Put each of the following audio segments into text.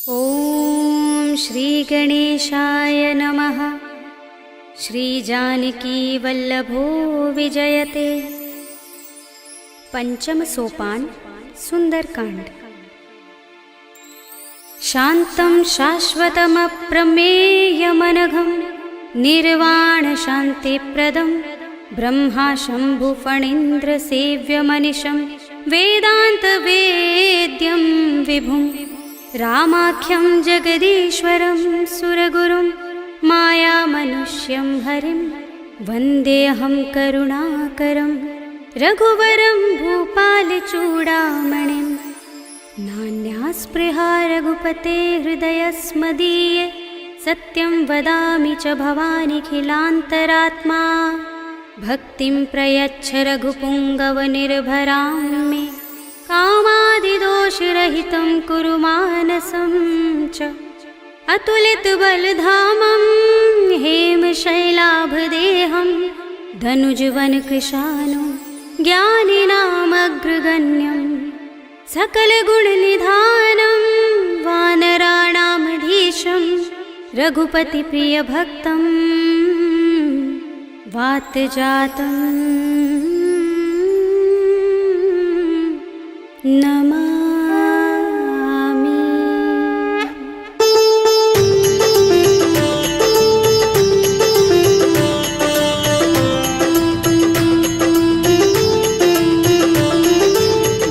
ॐ श्री गणेशाय नमः। श्री जानकी वल्लभो विजयते। पंचम सोपान सुंदरकांड। शांतं शाश्वतमप्रमेयमनघं निर्वाण शान्तिप्रदं ब्रह्मा शंभु फणीन्द्र सेव्यमनिशं वेदान्तवेद्यं विभुं रामाख्यं जगदीश्वरं सुरगुरुं मायामनुष्यं हरिं वन्देऽहं करुणाकरं रघुवरं भूपालचूडामणिं। नान्यास्पृहा रघुपते हृदयस्मदीये सत्यं वदामि च भवानिखिलान्तरात्मा। भक्तिं प्रयच्छ रघुपुङ्गवनिर्भरां मे कामादिदोषरहितं कुरु मानसं च। अतुलितबलधामं हेमशैलाभदेहं धनुजवनकृशानुं ज्ञानिनामग्रगण्यं सकलगुणनिधानं वानराणामधीशं रघुपतिप्रियभक्तं वातजातं नमामि।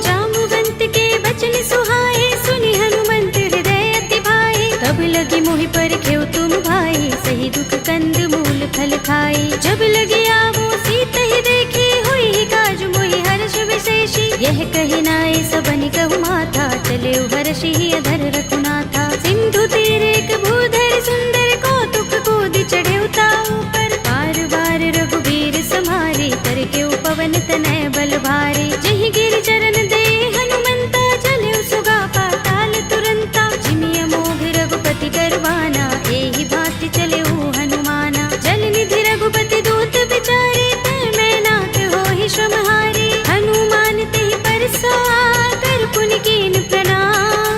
जामुवंत के बचन सुहाए सुनि हनुमंत हृदय अति भाए। तब लगी मोहि परखेउ तुम भाई सही दुख कंद मूल फल खाई। जब लगी आवो सीत ही देखी हुई काज मोहि हर्ष विशेषी। यह कही नाय सबनि कहु माथा चले हर्षि अधर रघुनाथा। सिंधु तीर एक भूधर सुंदर कौतुक कूदि चढ़े ताऊ पर। बार बार रघुबीर समारे कर के पवन तनय बल भारे। जहि गिर चरण दे हनुमंता चले सुगा पाताल तुरंता। जिमिय मोघ रघुपति करवाना एहि भांति चले हनुमाना। जल निधि रघुपति दूत विचारे तै मैं नाथ होहि श्रमहारी। हनुमान तेहि परसा कर पुनि कीन प्रणाम।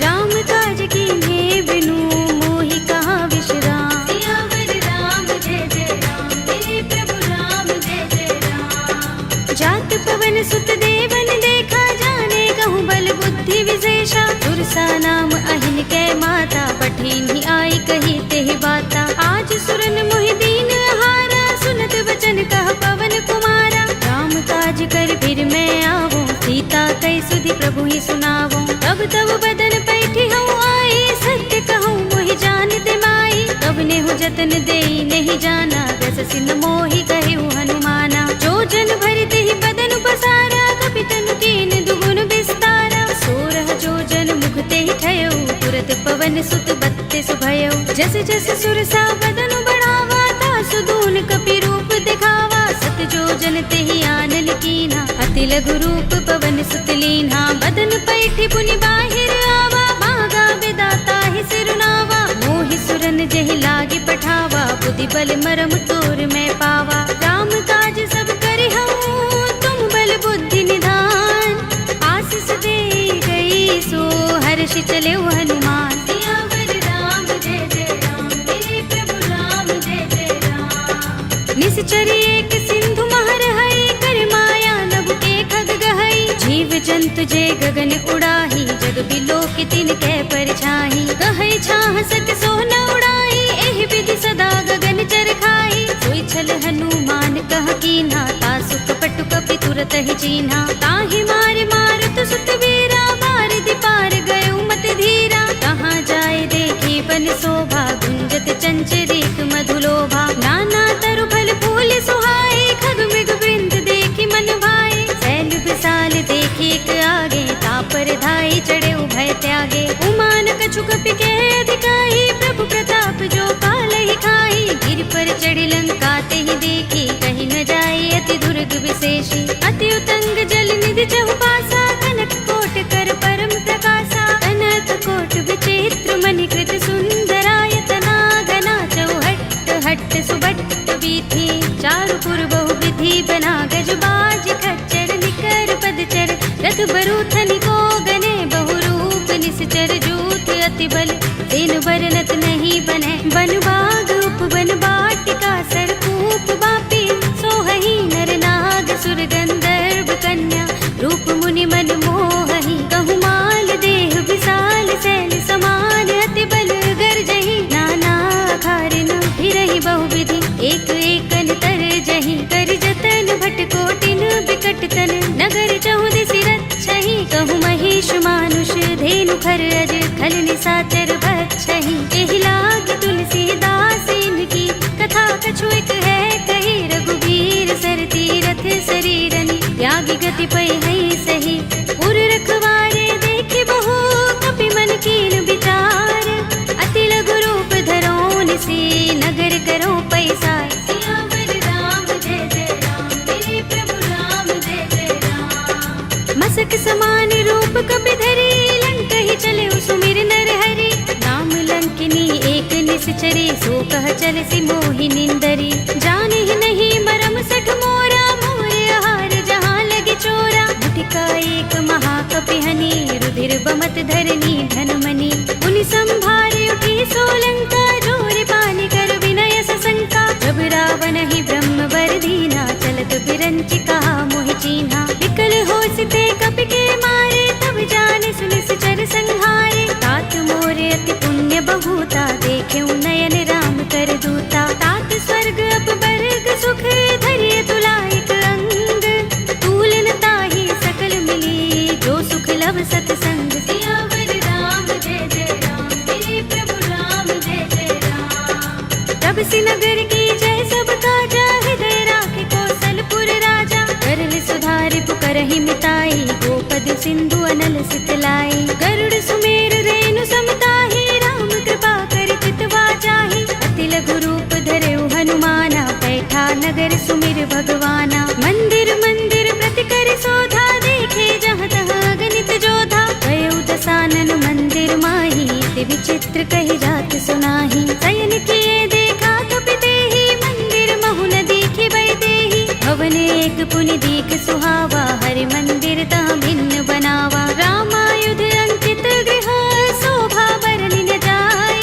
राम काज कीन्हे बिनु मोहि कहाँ विश्राम। सियावर राम जय जय राम मेरे प्रभु राम जय जय राम। जात पवन सुत देवन देखा जाने कहूँ बल बुद्धि विशेषा। सुरसा नाम अहिन कै माता पठिन ही आई कही तेहि बाता। आज सुरन मोहि दीन हारा सुनत वचन कह पवन कुमारा। राम काज कर फिर मैं आवो सीता कई सुधि प्रभु ही सुनावो। तब तब बदन पैठी हूँ आई सत्य कहूँ मोहि जानते माई। तब नेहु जतन देई नहीं जाना दस सिन मोहि कहु हनुमाना। जो जन भरते ही बदन पसारा कपितन कीन दुगुन विस्तारा। सोरह जो जन मुख ते ही ठयो तुरत पवन सुत बत्तीस भयो। जस जस सुरसा बदन बढ़ावा तासु दून कपि रूप दिखावा। सत जो जन ते ही आनन कीन्हा अति लघु रूप पवन सुत लीन्हा। बदन पैठी पुनि बाहिर आवा मागा विदाता ही सिरुनावा। मोहि सुरन जहि लागे पठावा बुद्धि बल मरम तोर मैं पावा। राम काज सब करि हूँ तुम बल बुद्धि निधान। आशीष दे गई सो हर्षि चले हनुमान। सियावर राम जय जय राम मेरे प्रभु राम जय जय राम। निश्चरी एक सिंधु महर हई कर माया नभ के खग गहई। जीव जंतु जे गगन उड़ाही जग बिलो के तिन कै परछाही। कहै छाह सक सो न उड़ाई एहि विधि सदा गगन चर खाई। सोई छल हनुमान कह कीन्हा तासु कपटु कपि तुरत ही चीन्हा। ताहि मार मारुत सुत वीरा बारिधि पार गयो मत धीरा। कहाँ जाए देखी बन शोभा गुंजत चंचरीक मधुलोभा। नाना तरु फल फूल सुहाए खग मृग वृंद देखी मन भाए। शैल विशाल देखी एक आगे तापर धाई चढ़े उभय त्यागे। उमान कछु कपि के अधिकाई प्रभु प्रताप जो काल ही खाई। गिर पर चढ़ी लंका ते ही देखी कहीं न जाए अति दुर्ग विशेषी। अति उतंग जल निधि चहुपासा कनक कोट कर परम प्रकाशा। अनंत कोट विचित्र मणिकृत सुंदरायतना घना। चौहट्ट हट्ट सुबट्ट वीथी चारु पुर बहु विधि बना। गज बाज खच्चर निकर पदचर रथ बरूथनि को गने बहु रूप निश्चर जूथ अति बल तेन बरनत नहीं बने बन बाग उपवन बाटिका सरकूप बापी सोहहि नर नाग सुर गंधर्व कन्या रूप मुनि मन मोहहि कहु माल देह विशाल शैल समान अति बल गर्जहि नाना खारिन फिरहि बहुविधि एक एकन तर जहि कर जतन भट कोटिन बिकट तन नगर चहुदिस रक्षहि कहु महिष मानुष धेनु खर अज खल निसाचर बक्षहि एहि लाग तुलसीदास इनकी कथा कछु एक है कही रघुबीर सर तीरथ शरीरनि त्यागी गति पै है सही उर रखवारे देखे बहु कपि मन कीन विचार अति लघु रूप धरोन से नगर करो पैसा सियावर राम जय जय राम मेरे प्रभु राम जय जय राम मसक समान रूप कपि धरे लंक ही चले सुमिर नर हरि नाम लंकिनी एक निश्चरे सो कह चल सी मोहि निंदरी जाने ही नहीं मरम सठ मोरा मोरे आहार जहाँ लगे चोरा मुठिका एक महाकपिहनि रुधिर बमत धरनी धनमणि मुनि संभारे उठी सोलंका जोर पानी कर विनय सशंका जब रावण ही ब्रह्म वर दीना चलत बिरंचि कहा मोहि चीन्हा विकल होसिते कपि के मारे तब जाने सुनिस चर संहारे तात मोरे अति पुण्य बहुता देखे नयन राम कर दूता तात स्वर्ग अपवर्ग सुख धरिय तुलायक अंग तूलन ताहि सकल मिली जो सुख लव सतसंग सियावर राम जय जय राम मेरे प्रभु राम जय जय राम तब सी नगर की जय सब काजा हृदय राखे कौशलपुर राजा करल सुधारि पुकरहि मिताई गोपद सिंधु अनल सितलाई गरुड़ सुमेर रेणु समताहि राम कृपा कर चितवा जाहि अति लघु रूप धरेउ हनुमाना बैठा नगर सुमिर भगवाना मंदिर मंदिर प्रति कर शोधा देखे जहाँ तहाँ गणित जोधा गयो दसानन मंदिर माही ते विचित्र कही जात सुनाही शयन किए देखा कपि तेहि मंदिर महु न दीखि बै देहि भवन एक पुनि दीख सुहावा हरि मंदिर तह भिन्न बनावा रामायुध अंकित गृह शोभा बरनि न जाय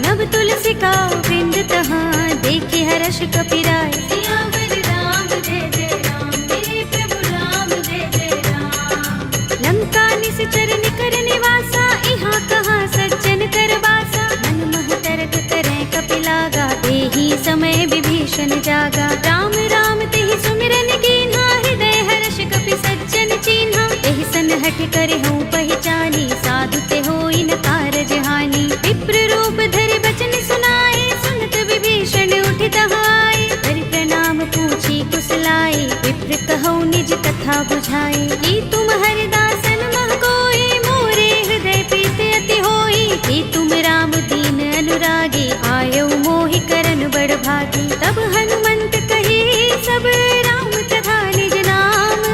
नव तुलसी का वृंद तहाँ देखे हर्ष कपिराय सियावर राम जय जय राम मेरे प्रभु राम जय जय राम लंका निश्चर निकर निवासा इहाँ कहाँ सज्जन कर बासा मन मह तरक करें कपिलागा देहि समय विभीषण जागा राम राम तेहि सुमिरन कीन्हा हृदय हर्ष कपि सज्जन चीन्हा एहि सन हठ करे हूँ पहचानी साधु ते होई न कारज हानि विप्र रूप धरि बचन सुनाए सुनत विभीषण उठि तहाय हरि प्रणाम पूछी कुशलाए विप्र कहौ निज कथा बुझाए की तुम हरिदासन मह कोई मोरे हृदय प्रीत अति होई की तुम राम दीन अनुरागी आयो मोहि करन बड़ भागी तब हनुमंत कही सब राम तथा निज नाम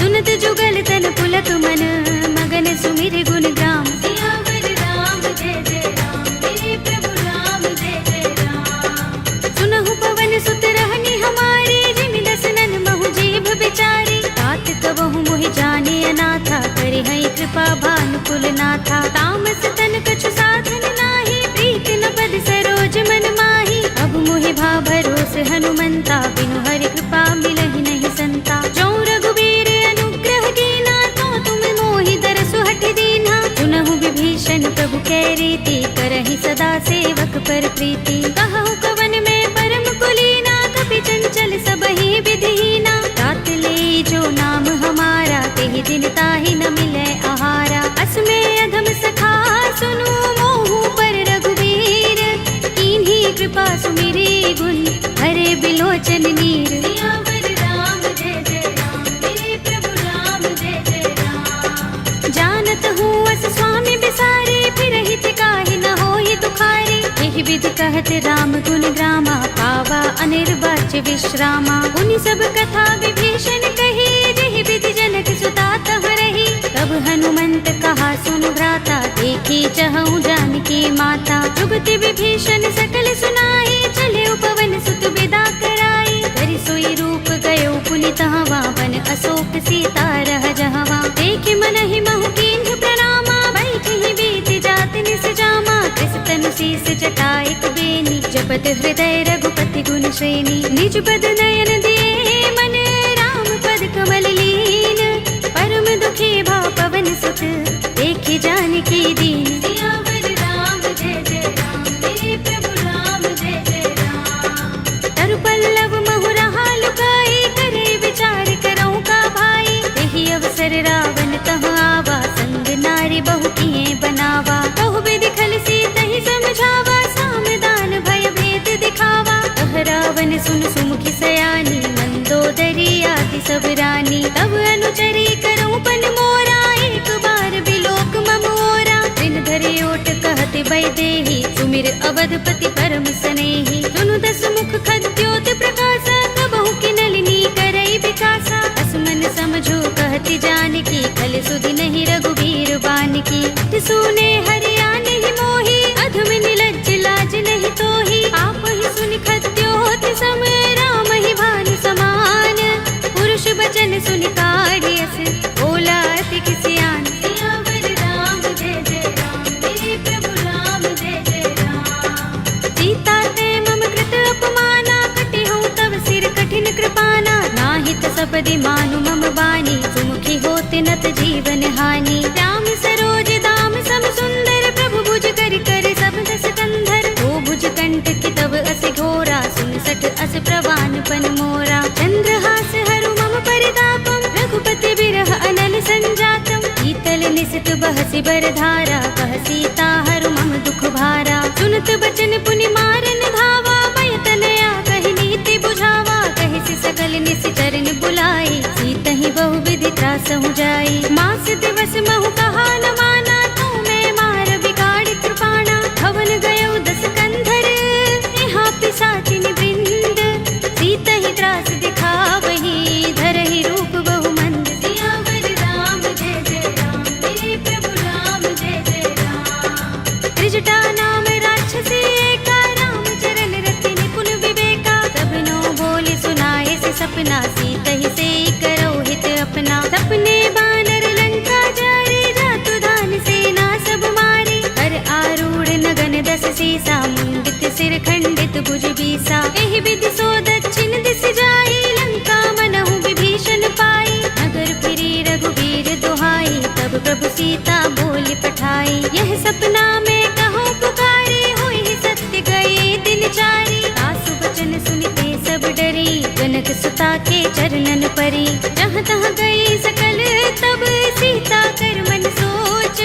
सुनत जुगल तन पुलक मन मगन सुमिर गुण ग्राम सियावर राम जय जय राम मेरे प्रभु राम जय जय राम सुनहु पवन सुत रहनी हमारे जिमि दसनन महु जीभ बिचारी तात कबहु मोहि जाने अनाथा करे है कृपा भानुकुल नाथा तामस तन कछु साधन नाही प्रीत न पद सरोज मन माही अब मोहि भा भरोस हनुमंता बिनु हरि कृपा मिलहि नहीं संता जो रघुबीर अनुग्रह कीना तो तुम मोहि दरसु हठ दीना सुनहु विभीषण प्रभु कै रीति करहि सदा सेवक पर प्रीति कहु कवन में परम कुलीना कपि चंचल सबहि विधिहीना तात ले जो नाम हमारा तेहि दिन ताहि न मिलै आहारा अस्मे अधम सखा सुनु मोहु पर रघुबीर कीन्ही कृपा सुमिरी गुण हरे बिलोचन नीर सियावर राम जय जय राम मेरे प्रभु राम जय जय राम जानत हूँ अस स्वामी बिसारे फिर हित काहि न होहि दुखारे एहि विधि कहत राम गुण ग्रामा पावा अनिर्वाच्य विश्रामा उनि सब कथा विभीषण कही जेहि विधि जनक सुता तह रही तब हनुमंत कहा सुनु भ्राता देखी चहु जानकी माता जुगति विभीषण सकल सुनाई चले उपवन सुत विदा कराई धरि सोई रूप गयो पुनि तहवा वन अशोक सीता रह जहवा देखि मन ही महु कीन्ह प्रणामा बैठि सीस जटाइक बेनी, जपत हृदय रघुपति गुण श्रेणी। निज पद नयन दिए मन, राम पद कमल लीन। परम दुखी भाव पवन सुत, देखे जानकी दीन। सियावर राम जय जय राम, मेरे प्रभु राम जय जय राम। तरु पल्लव महु रहा लुकाई, करे विचार करऊं का भाई। यही अवसर रावण तह आवा, संग नारी बहु किए बनावा। बहु विधि खल सीत ही समझावा, सामदान भय भेद दिखावा। कह रावण सुन सुमुखी सयानी, मंदोदरी आदि सब रानी। तब अनुचरी करऊं पन मोरा, एक बार बिलोक मम ओरा। दिन धरे ओट कहते वैदेही, सुमिर अवधपति परम स्नेही। सुनु दस मुख खद्योत प्रकाशा, कबहु की नलिनी करई विकासा। असमन समझो कहती जानकी, खल सुधि नहीं रघुबीर बानकी। सुने हरिया नहीं मोही, अधम निलज्ज लाज नहीं तोही। आप ही सुनि खद्योत सम, राम ही भानु समान। पुरुष बचन सुनि काढ़ियस, बोला अति किसियान। सियावर राम जय जय राम, मेरे प्रभु राम जय जय राम। सीता ते मम कृत अपमाना, कटि हूँ तव सिर कठिन कृपाना। नाहित सपदि मानु मम बानी, सुमुखी होते नत जीवन हानि। राम सरोज दाम सम सुंदर, प्रभु भुज कर कर सब दस कंधर। ओ भुज कंठ की तब अस घोरा, सुन सठ अस प्रवान पन मोरा। चंद्रहास हरु मम परितापम, रघुपति बिरह अनल संजातम। शीतल निसित बहसि बरधारा, कह सीता हरु मम दुख भारा। सुनत बचन पुनि मारन धावा, भय तनया कहि नीति बुझावा। कहि सि सकल निसिचरन बुलाई, सीत ही बहु विधि त्रासहु जाई। मास दिवस महु कहा न माना, तू मैं मार बिगाड़ कृपाणा। भवन गयो दस कंधर, यहाँ पिशाचिनी वृंद। सीत ही त्रास दिखावही, धरहि रूप बहु मंद। सियावर राम जय जय राम, मेरे प्रभु राम जय जय राम। त्रिजटा नाम राक्षसी एका, राम चरण रति निपुण विवेका। सबनो बोले सुनाए से सपना, सीत ही से करो हित अपना। सपने बानर लंका जारे, जातु दान सेना सब मारे। हर आरूढ़ नगन दस सीसा, मुंडित सिर खंडित भुज बीसा। एहि विधि सो दक्षिण दिस जाई, लंका मनहु विभीषण पाई। नगर फिरी रघुबीर दुहाई, तब प्रभु सीता बोली पठाई। यह सपना में कहूँ पुकारे, हुई सत्य गए दिन चारी। आसु बचन सुनते सब डरी, जनक सुता के चरणन परी। जहाँ तहाँ गई सकल तब, सीता कर मन सोच।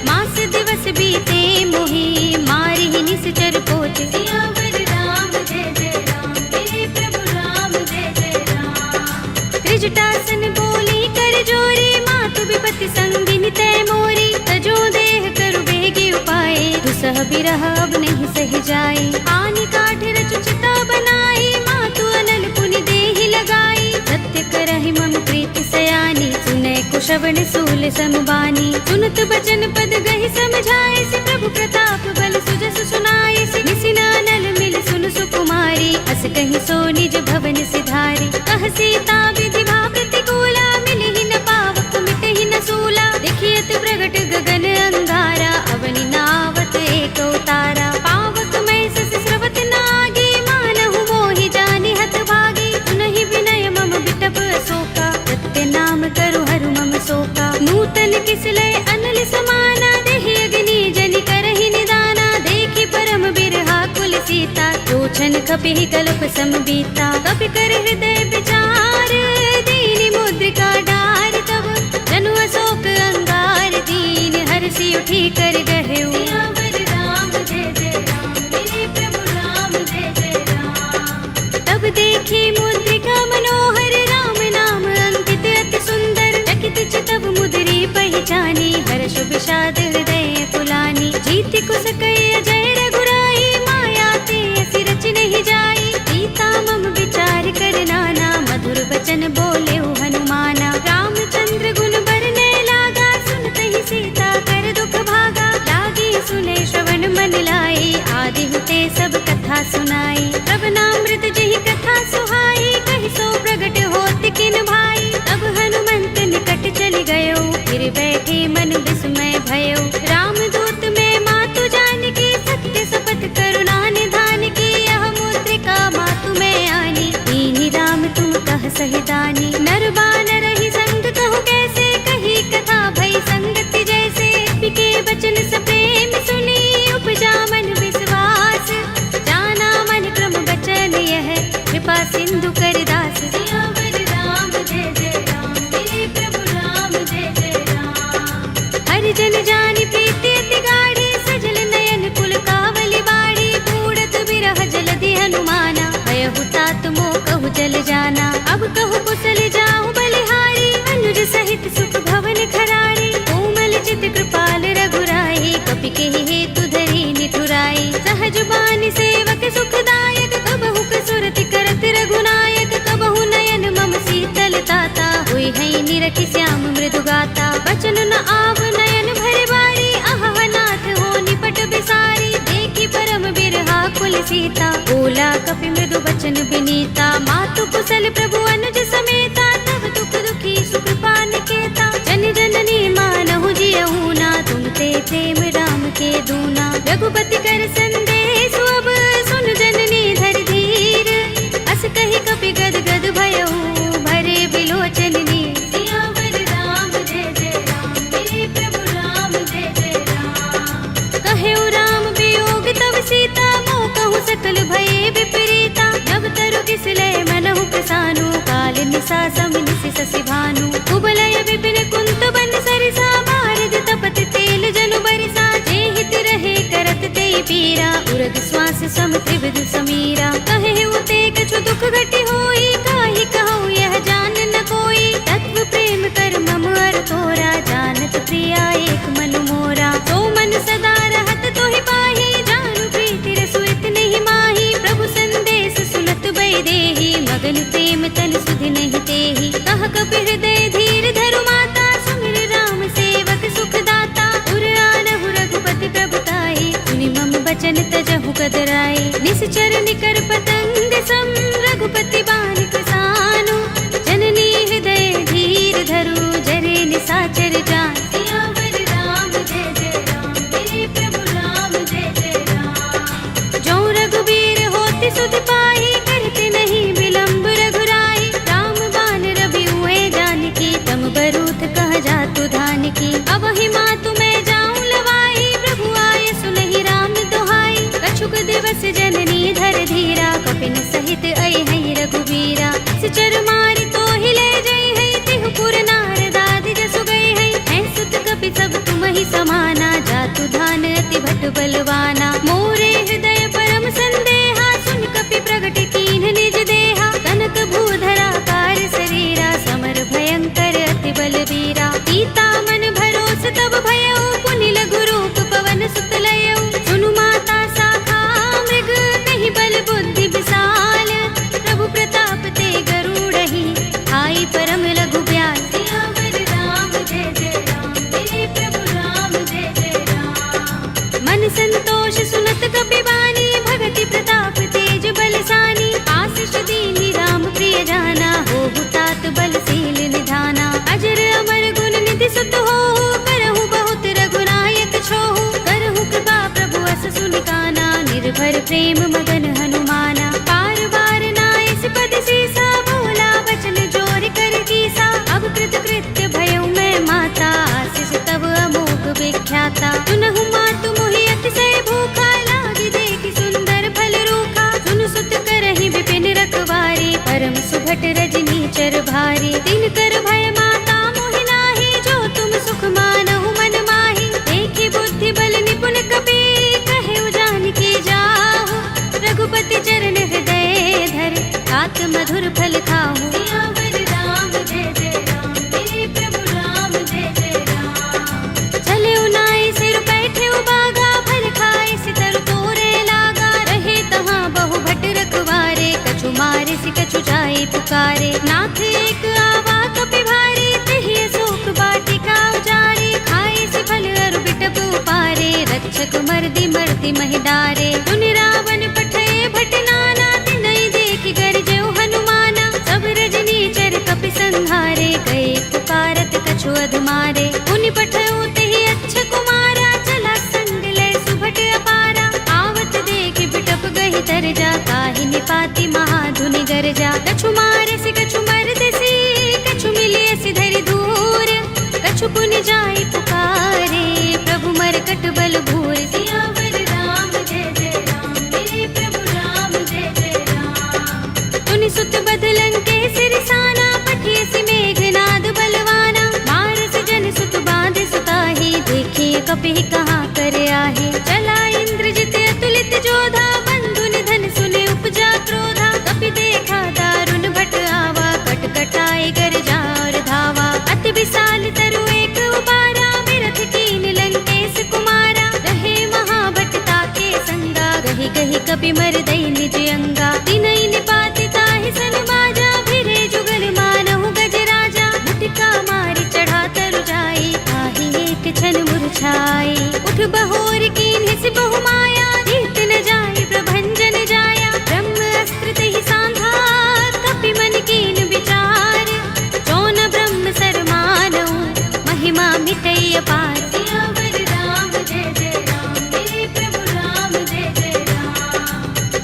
मास दिवस बीते मोही, मारी ही निश्चर पोच। सियावर राम जय जय राम, मेरे प्रभु राम जय जय राम। त्रिजटासन बोली कर जोरी, मातु विपत्ति संगिनी तय मोरी। तजो देह करु बेगी उपाय, दुसह बिरह अब नहीं सह जाए। आनि काठ रचु चिता बनाई, मातु अनल पुनि देहि लगाई। सत्य करहि मम प्रीति सयानी, सुनै कुशवन सूल समबानी। सुनत बचन पद गहि समझाए, से प्रभु प्रताप बल सुजस सुनाए। से निसिना नल मिल सुन सुकुमारी, अस कहि सो निज भवन सिधारी। कह सीता विधि भा प्रतिकूला, मिलहि न पावक मिटहि न सूला। देखियत प्रगट गगन अंगारा, अवनि नावत एक उतारा। पावक मैं सस स्रवत नागी, मानहु मोहि जानि हत भागी। सुनहि विनय मम बिटप अशोका, सत्य नाम करु हरु मम शोका। नूतन किसलय अनल समाना, देहि अग्नि जनि करहि निदाना। देखि परम बिरहा कुल सीता, लोचन कपिहि कल्प सम बीता। कपि कर हृदय विचार, दीनि मुद्रिका डार। तब जनु अशोक अंगार, दीन हर्षि उठी कर गहेउ। सियावर राम जय जय राम, मेरे प्रभु राम जय जय राम। तब देखी मुद्रिका मनोहर, राम नाम अंकित अति सुंदर। चकित चितव मुद्री पहचानी, हर्ष विषाद हृदय पुलानी। जीति कुस कई अजय रघुराई, माया ते असि रच नहीं जाई। सीता मम विचार कर नाना, मधुर वचन बोले हनुमाना। रामचंद्र गुण बरने लागा, सुनते ही सीता कर दुख भागा। लागी सुने श्रवण मन लाई, आदि हुते सब कथा सुनाई। श्रवणामृत जहि कथा सुहाई, कहि सो प्रगट होत किन भाई। तब हनुमंत निकट चल गयो, फिर बैठे मन विस्मय भयो। रामदूत में मातु जानकी, सत्य शपथ बानी सेवक सुखदायक, कबहु कसुरति करत रघुनायक, कबहु नयन मम शीतल ताता, हुई है निरखि श्याम मृदु गाता। बचन न आव नयन भरे बारी, आह नाथ हो निपट बिसारी, देखी परम बिरहा कुल सीता, बोला कपि मृदु बचन बिनीता। मातु कुशल प्रभु अनुज समेता, तब दुख दुखी सुकृपा निकेता, जन जननी मानहु जियहु ना, तुम ते प्रेम राम के दूना। रघुपति कर संदेश अब सुन जननी धर धीर, अस कहि कपि गद गद भयहु भरे बिलोचन नीर। सियावर राम जय जय राम, मेरे प्रभु राम जय जय राम। कहेउ राम वियोग तब सीता, मोह कहूँ सकल भये विपरीता। नव तरु किसले मनहु प्रसानु, काल निसा समिनिसि शशि भानु। कुबलय विपिन कुंत बन सरिसा, बारद तपत तेल जनु बरिसा। जे हित रहे करत ते पीरा, उरग श्वास सम त्रिविध समीरा। कहेउ ते कछु दुख घटी होई, काहि कहूँ यह जान न कोई। तत्व प्रेम कर मम अर तोरा, जानत प्रिया एक मन मोरा। तो मन सदा रहत तोहि पाही, जानु प्रीति रसु इतने माही। प्रभु संदेश सुनत बै देहि, मगन प्रेम तन सुधि नहीं तेहि। कह कपि हृदय धीर धरु माता, सुमिर राम सेवक सुख दाता। उर आनहु रघुपति प्रभुताई, सुनि मम बचन तजहु कदराई। निश्चर निकर पतंग सम, रघुपति बानिक सानु। जननी हृदय धीर धरु, जरे निसाचर जान। सियावर राम जय जय राम, मेरे प्रभु राम जय जय राम। जो रघुबीर होति सुधि पाही, करते नहीं विलंब रघुराई। राम बान रवि हुए जानकी, तम बरूथ कह जातु धानकी। अब ही मातु मैं जाऊं लवाई, प्रभु आए सुनहि राम दुहाई। कछुक दिवस जननी धर धीरा, कपिन सहित आई है रघुबीरा। सिचर मारि तो ही ले जई है, तिहु पुर नारद आदि जसु गई है। हैं सुत कपि सब तुम ही समाना, जातु धान अति भट बलवाना। मोरे हृदय परम संदेहा, सुन कपि प्रगट कीन्ह निज देहा। कनक भूधरा कार शरीरा, समर भयंकर अति बलवीरा। सीता मन भरोस तब भयउ, पुनि लघु रूप पवन सुत लयउ। सुनु माता शाखा मृग, नहीं बल बुद्धि विशाल। प्रभु प्रताप ते गरुड़हि, आई परम लघु ब्याल। सियावर राम जय जय राम, मेरे प्रभु राम जय जय राम। मन संतोष सुनत कपि बानी, भगति प्रताप तेज बलसानी। आशीष दीनि राम प्रिय जाना, होहु तात बलशील निधाना। अजर अमर गुण निधि सुत होहु, करहु बहुत रघुनायक छोहु। करहु कृपा प्रभु अस सुनि काना, निर्भर प्रेम मगन हनुमाना। बार बार नाय पद सीसा, बोला बचन जोर कर कीसा। अब कृत कृत्य भयउ मैं माता, आशीष तब अमोघ विख्याता। सुनहु मातु मोहि अतिशय भूखा, लागी देखि सुंदर फल रूखा। सुन सुत करहि विपिन रखवारी, परम सुभट रजनी चर भारी। दिन कर भय माता मोहि नाही, जो तुम सुख मानहु मन माही। देखि बुद्धि बल निपुण कपि, कहेउ जानकी जाहु। रघुपति चरण हृदय धर, तात मधुर फल खाहु। सियावर राम जय जय राम, मेरे प्रभु राम जय जय राम। चले उनाई सिर बैठे बागा, फल खाए सितर तोरे लागा। रहे तहाँ बहु भट रखवारे, कछु मारे सि कछु जाए पुकारे। नाथ एक आवा कपि भारी, तेहि अशोक वाटिका उजारे। खाए सि फल अरु बिटप उपारे, रक्षक मर्दि मर्दि महि डारे। सुनि रावण पठय भट नाना, तिनहि देखि गरजेउ हनुमाना। सब रजनी चर कपि संहारे, गए पुकारत कछु अधमारे। मुनि पठउ तेहि अच्छ कुमारा, चला संग लय सुभट अपारा। आवत देखि बिटप गहि तरजा, काहि निपाति महाधुनि गरजा। कछु मारे सि कछु मरदेसि, कछु मिलिय सि धरि दूर। कछु पुनि जाई पुकारे, प्रभु मरकट बल भूर। सियावर राम जय जय राम, मेरे प्रभु राम जय जय राम। तुनि सुत बदलन के सिरसाना, पठिय सि मेघनाद बलवाना। मारस जन सुत बांध सुताही, देखिए कपि कहाँ कर आहे। चला इंद्रजित अतुलित जोधा, बंधु निधन सुने उपजा क्रोधा। कपि देखा दारुण भट आवा, कट कटाए गरजा और धावा। अति विशाल तरु एक उबारा, विरथ कीन लंकेश कुमारा। रहे महाभट ताके संगा, गहि गहि कपि मर दई निज अंगा तिनई निपात ताहि सन बाजा फिरे जुगल मानहु गज राजा मुटिका मारी चढ़ा तरु जाई ताहि एक क्षण मुरझाई उठ बहोर कीन हिस बहु माया जीत न जाई प्रभंजन जाया ब्रह्म अस्त्र तहि सांधा कपि मन कीन विचार जौन ब्रह्म सर मानहु महिमा मिटई अपार सियावर राम जय जय राम मेरे प्रभु राम जय जय राम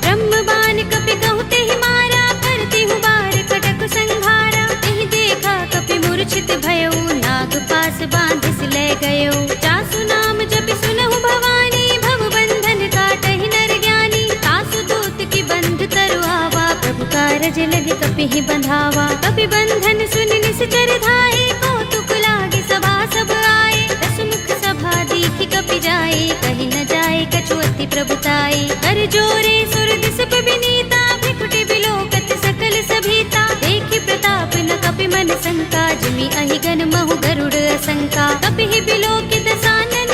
ब्रह्म बाण कपि कहु तेहि मारा करती हूँ बार कटक संहारा तेहि देखा कपि मूर्छित भयउ नाग पास बांधिस ले गयो जासु नाम जपि सुनहु भवानी भव बंधन काटहि नर ज्ञानी तासु दूत की बंध तरु आवा प्रभु कारज लगे कपि ही बंधावा कपि बंधन सुन निश्चर धाये कौतुक लागे सभा सब आए दस मुख सभा दीखि कपि जाए कहीं न जाए कछु अति प्रभुताई कर जोरे सुर दिस विनीता भ्रिकुटि बिलोकत सकल सभीता देखि प्रताप न कपि मन शंका जिमि अहि गन महु गरुड़ असंका कपि ही बिलोकित सानन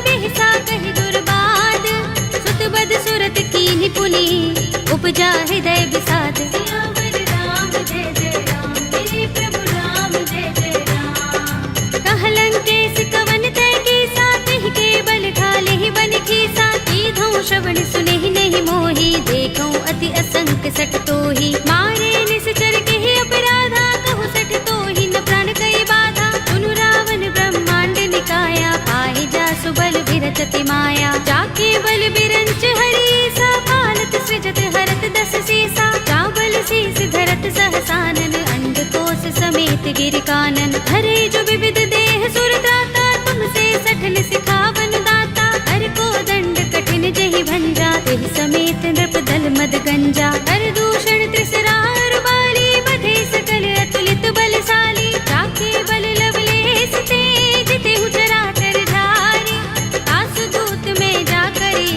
बिहसा कहि दुर्बाद सुत बद सुरत कीन्हि पुनि उपजा हृदय विषाद सियावर राम जय जय राम मेरे प्रभु राम जय जय राम कहलंकेश कवन तै कीसा तिहि के बल घाले ही बन खीसा कीधौ श्रवण सुनेहि नहीं मोहि देखौ अति असंक सठ तोहि मारे निश्चर केहि अपराधा कहु सठ तोहि न प्राण कई बाधा सुनु रावण ब्रह्मांड निकाया पाहि जासु बल विरचति माया जाके बल बिरंच हरि सा पालत सृजत हरत दस सीसा चावल शीस धरत सहसानन अंडकोश समेत गिर कानन धरे जो विविध देह सुर दाता तुमसे सठन सिखावन दाता हर को दंड कठिन जहि भंजा तेहि समेत नृप दल मद गंजा हर दूषण त्रिसरार बाली बधे सकल अतुलित बलशाली जाके बल लवलेस तेज तेहु चराचर झारी तासु दूत में जा करी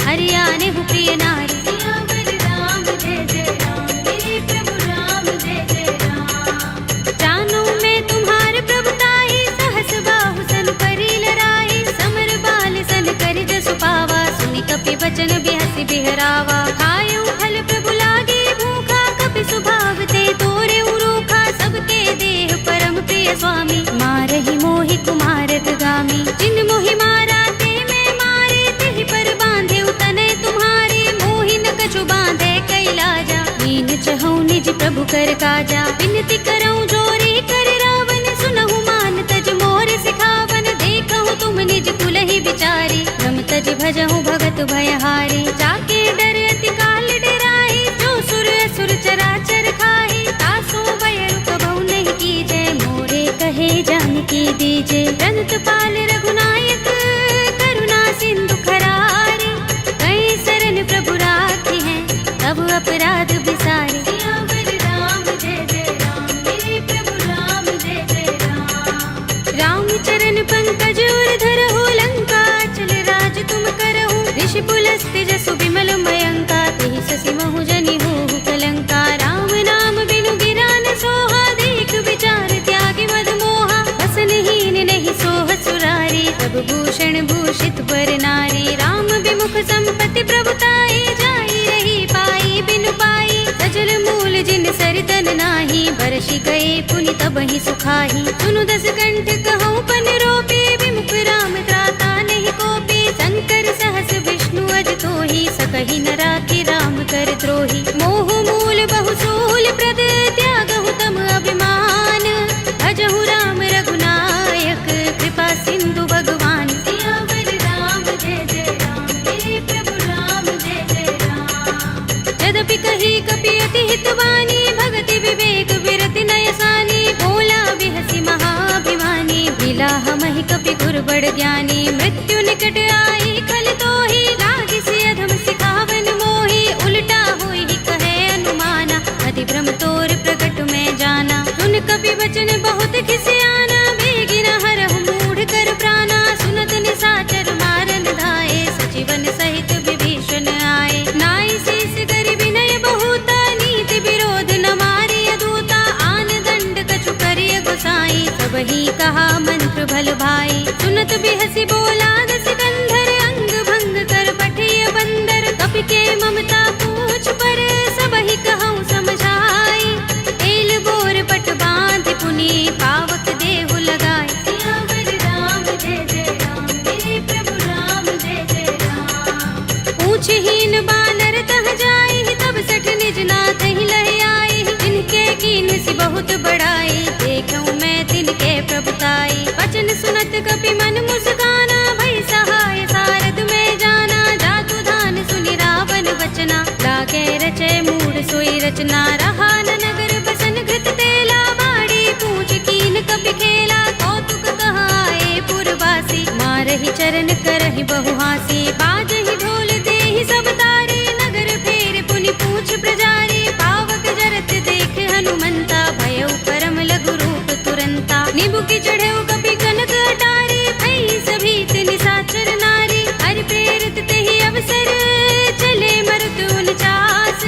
हरियाणे हु प्रिय नारी सियावर राम जय जय राम मेरे प्रभु राम जय जय राम जानो मैं तुम्हार प्रभुताई सहस बाहु सन करी लराई समर बाल सन करि जसु पावा सुनि कपि बचन बिहसि बिहरावा खायउ फल प्रभु लागे भूखा कपि सुभाव ते तोरे उरूखा सबके देह परम प्रिय स्वामी मारहि मोहि कुमारत गामी जिन मोहि मारा ते मैं मारे तेहि पर बांधे तनय तुम्हारे मोहि न कछु बांधे कैलाजा मीन चहु निज प्रभु कर काजा विनती करऊं जोरी कर रावण सुनहु मान तज मोर सिखावन देखहु तुम निज कुलहि विचारी रम तज भजहु भगत भयहारी जाके डर अति काल डराई जो सुर असुर चराचर खाई तासो भय कबहु नहीं कीजे मोरे कहे जानकी दीजे रंत पाल रघुनायक करुणा सिंधु खरारी कई शरण प्रभु राखी हैं तब अपराध बिसारे सियावर राम जय जय राम मेरे प्रभु राम जय जय राम राम चरण पंकज उर धरहु लंका चल राज तुम करहु ऋषि पुलस्त्य जसु विमल मयंका तेहि शशि महु जनि होहु कलंका राम नाम बिनु गिरा न सोहा देख विचार त्यागी मद मोहा बसनहीन नहीं सोह सुरारी सब भूषण भूषित बर नारी राम विमुख संपत्ति प्रभुताई जाई रही पाई बिनु पाई सजल मूल जिन सरितन नाही बरषि गए पुनि तबहि सुखाही सुनु दस कंठ कहूँ पन रोपे विमुख राम त्राता नहीं कोपे शंकर सहस विष्णु अज तोहि सकहि न राखी राम कर द्रोही मोह मूल बहु सूल प्रद त्यागहु तम अभिमान भजहु राम रघुनायक कृपा सिंधु भगवान सियावर राम जय जय राम मेरे प्रभु राम जय जय राम यद्यपि कही कपि अति हितवानी भगति विवेक विरति नयसानी भोला बिहसि महाभिमानी मिला हमहि कपि गुर बड़ ज्ञानी मृत्यु निकट आई खल तोहि लागी सि अधम सिखावन मोहि उल्टा होई कहे अनुमाना अति भ्रम तोर प्रगट में जाना सुन कपि वचन बहुत खिसियाना बेगिन हरहु मूढ़ कर प्राणा सुनत निशाचर मारन धाये सजीवन सहित विभीषण आए नाई शीस करि विनय बहुता नीति विरोध न मारी अधूता आन दंड कछु करिय गोसाई सबहि कहा मंत्र भल भाई सुनत बिहसि बोला दस कंधर अंग भंग कर पठिय बंदर कपि के पूछहीन बानर तह जाई, तब सठ निज नाथ ही लह आई। जिनके कीन सी बहुत बड़ाई, देखूं मैं तिनके प्रभुताई। वचन सुनत कपि मन मुस्काना, भई सहाय सारद में जाना। जातु धान सुनि रावण वचना, लागे रचे मूढ़ सोई रचना। रहा न नगर बसन घृत तेला, बाड़ी पूछ कीन कपि खेला। कौतुक कहाए पुरवासी, मारहि चरण करहि बहु हासी। बाजहि ढोल देहि सब तारे, नगर फेर पुनि पूछ प्रजारी। पावक जरत देख हनुमंता, भयउ परम लघु रूप तुरंता। निबु की चढ़ेउ कपि कनक अटारी, भई सभीत निशाचर नारी। हरि प्रेरित तेहि अवसर, चले मरुत 49।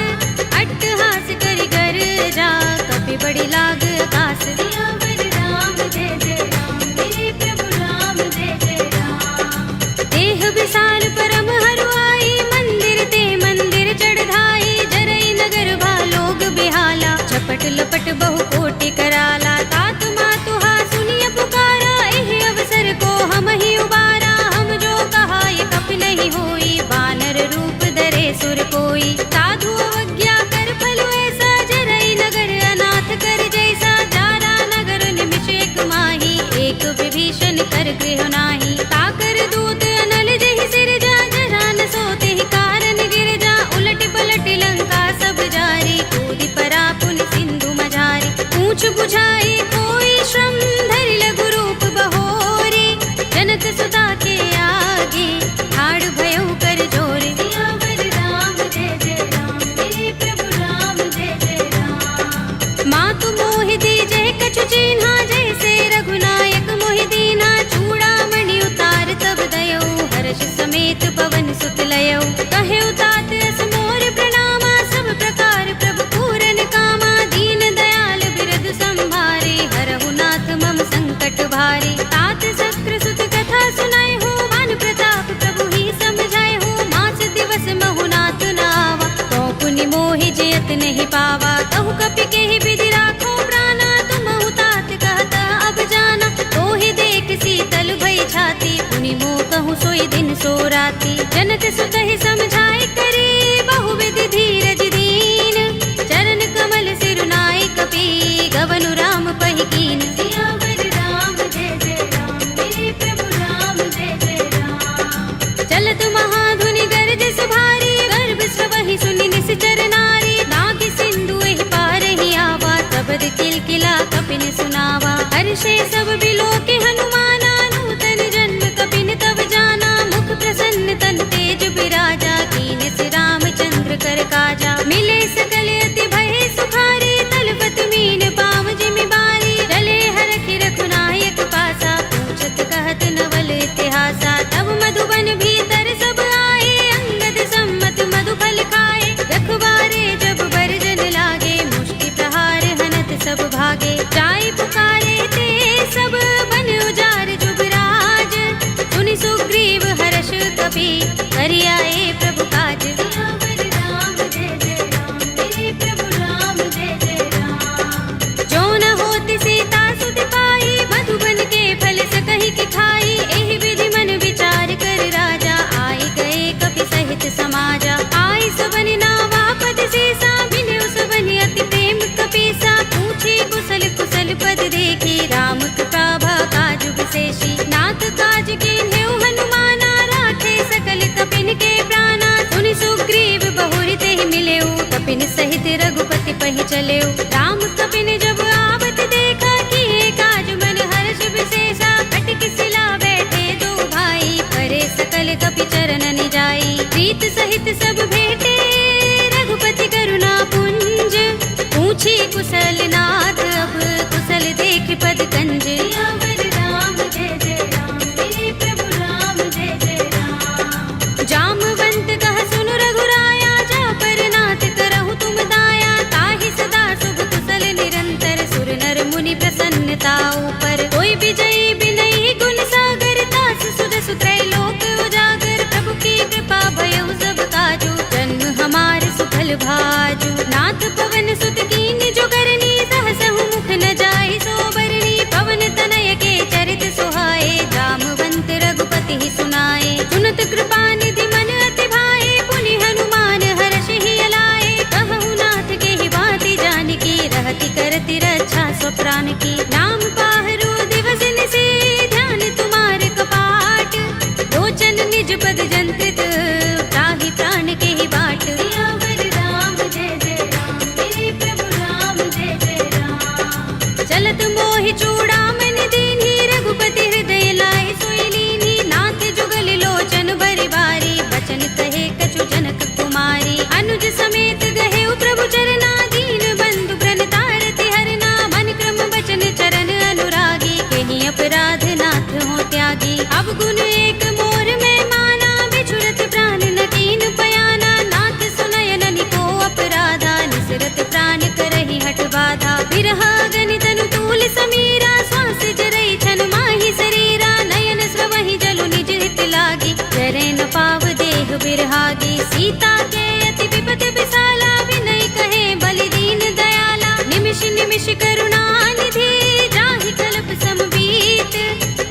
अट्टहास करि गर्जा, कपि बड़ी लाग आकाश। सियावर राम जय जय राम, मेरे प्रभु राम जय जय राम। देह विशाल परम हरुआई, मंदिर ते मंदिर चढ़ाई। जरई नगर भालोग बिहाला, झपट लपट बहु कोटि कराला। तात मातु हा सुनिय पुकारा, एहि अवसर को हम ही उबारा। हम जो कहा ये कपि नहीं होई, बानर रूप धरे सुर कोई। साधु अवज्ञा कर फल ऐसा, जरई नगर अनाथ कर जैसा। जारा नगर निमिष एक माही, एक विभीषण कर गृह नाही। ताकर दूत अनल जहि सिर जा, जरा न सोते ही कारण गिर जा। उलट पलट लंका सब जारी, कूदि परा पुनि सिंधु मझारी। पूछ बुझाई कोई श्रम, धरि लघु रूप बहोरी। जनक सुता के आगे, ठाड़ भयउ कर जोरे। सियावर राम जय जय राम, मेरे प्रभु राम जय जय राम। मातु मोहि दीजहि कछु चिन्हा, जैसे रघुनायक मोहि दीन्हा। चूड़ामणि उतार तब दयौ, हर्ष समेत पवन सुत लयौ। कहेउ तात अस मोर प्रणामा, सब प्रकार प्रभु पूरन कामा। दीन दयाल बिरद संभारे, हरहु नाथ मम संकट भारे। तात शक्र सुत कथा सुनाए हो, मान प्रताप प्रभु ही समझाए हो। मास दिवस महु नाथ नावा, तो पुनि मोहि जयत नहीं पावा। कहु कपि केहि विधि राखो प्राणा, तुमहु तात कहता अब जाना। तोहि देख शीतल भई छाती, पुनि मोह कहूँ सोई दिन सो राती। जनक सुतहि समझाए करे, बहु विधि धीरज दीन। चरण कमल सिरुनाए कपि, गवनु राम पहि कीन। सियावर राम जय जय राम, मेरे प्रभु राम जय जय राम। चलत महाधुनि गरज सुभारी, गर्भ स्वहि सुनि निश्चर नारी। नागि सिंधु एहि पार ही आवा, तबद किलकिला कपिन सुनावा। हर्षे सब बिलोके हनुमाना, नूतन जन्म कपिन तब जाना। मुख प्रसन्न तन तेज बिराजा, कीन सि रामचंद्र कर काजा। मिले सकल अति भय सुखारी, तलपत मीन पाव जिमि बारी। चले हरखि रघुनायक पासा, पूछत कहत नवल इतिहासा। तब मधुबन भीतर सब आए, अंगद सम्मत मधु फल खाए। रखवारे जब बरजन लागे, मुष्टि प्रहार हनत सब भागे। जाय पुकारे ते सब, बन उजार जुबराज। सुनि सुग्रीव हर्ष कपि, करि आए प्रभु काज। सियावर राम जय जय राम, मेरे प्रभु राम जय जय राम। जो न होति सीता सुत पाई, मधुबन के फल सकहि के खाई। एहि विधि मन विचार कर राजा, आई गए कपि सहित समाजा। आई सबनि नावा पद सीसा, मिलेउ सबनि अति प्रेम कपीसा। पूछी कुशल कुशल पद देखी, राम कृपा काज विशेषी। नाथ काज कीन्हेउ हनुमाना, राखे सकल कपिन के प्राणा। सुनि सुग्रीव बहुरि तेहि मिलेउ, कपिन सहित रघुपति पहि चलेउ। राम कपिन जब आवत देखा, किए काज मन हर्ष विशेषा। खटक सिला बैठे दो भाई, करे सकल कपि चरणन जाई। प्रीत सहित सब भेटे, रघुपति करुणा पुंज। पूछी कुशल नाथ अब, कुशल देख पद कंज। सियावर राम जय जय राम, मेरे प्रभु राम जय जय राम। जामवंत कह सुनु रघुराया, जा पर नाथ करहु तुम दाया। ताहि सदा शुभ कुशल निरंतर, सुर नर मुनि प्रसन्नता ऊपर। कोई विजयी बिनहि गुण सागर, तास सुध सुत्रय लोक उजागर। प्रभु की कृपा भयउ सब काजू, जन्म हमार सुफल भाजू। नाथ पवन सुत कीन जो करनी, सहसहु मुख न जाय सो बरनी। पवन तनय के चरित सुहाए, जामवंत रघुपति ही सुनाए। सुनत कृपा निधि मन अति भाए, पुनि तन निज पद जंत्रित, त्राहि प्राण के ही बाट। सियावर राम जय जय राम, मेरे प्रभु राम जय जय राम। चलत मोहि चूड़ामणि दीन्ही, रघुपति हृदय लाए सोई लीन्ही। नाथ जुगल लोचन बरि बारी, बचन कहे कछु जनक कुमारी। अनुज समेत गहे प्रभु चरना, दीन बंधु प्रणतारति हरना। मन क्रम बचन चरण अनुरागी, कहीं अपराध नाथ हो त्यागी। अब गुण एक मोर में माना, बिछुरत प्राण न कीन पयाना। नाथ सुनयन निको अपराधा, निसरत प्राण करहि हठ बाधा। बिरहा गनि तनु तूल समीरा, श्वास जरई छन माहि शरीरा। नयन स्रवहि जलु निज हित लागी, जरै न पाव देह बिरहागी। सीता के अति विपत विसाला, विनय कहे बलि दीन दयाला। निमिष निमिष करुणा निधि, जाहि कल्प समबीत।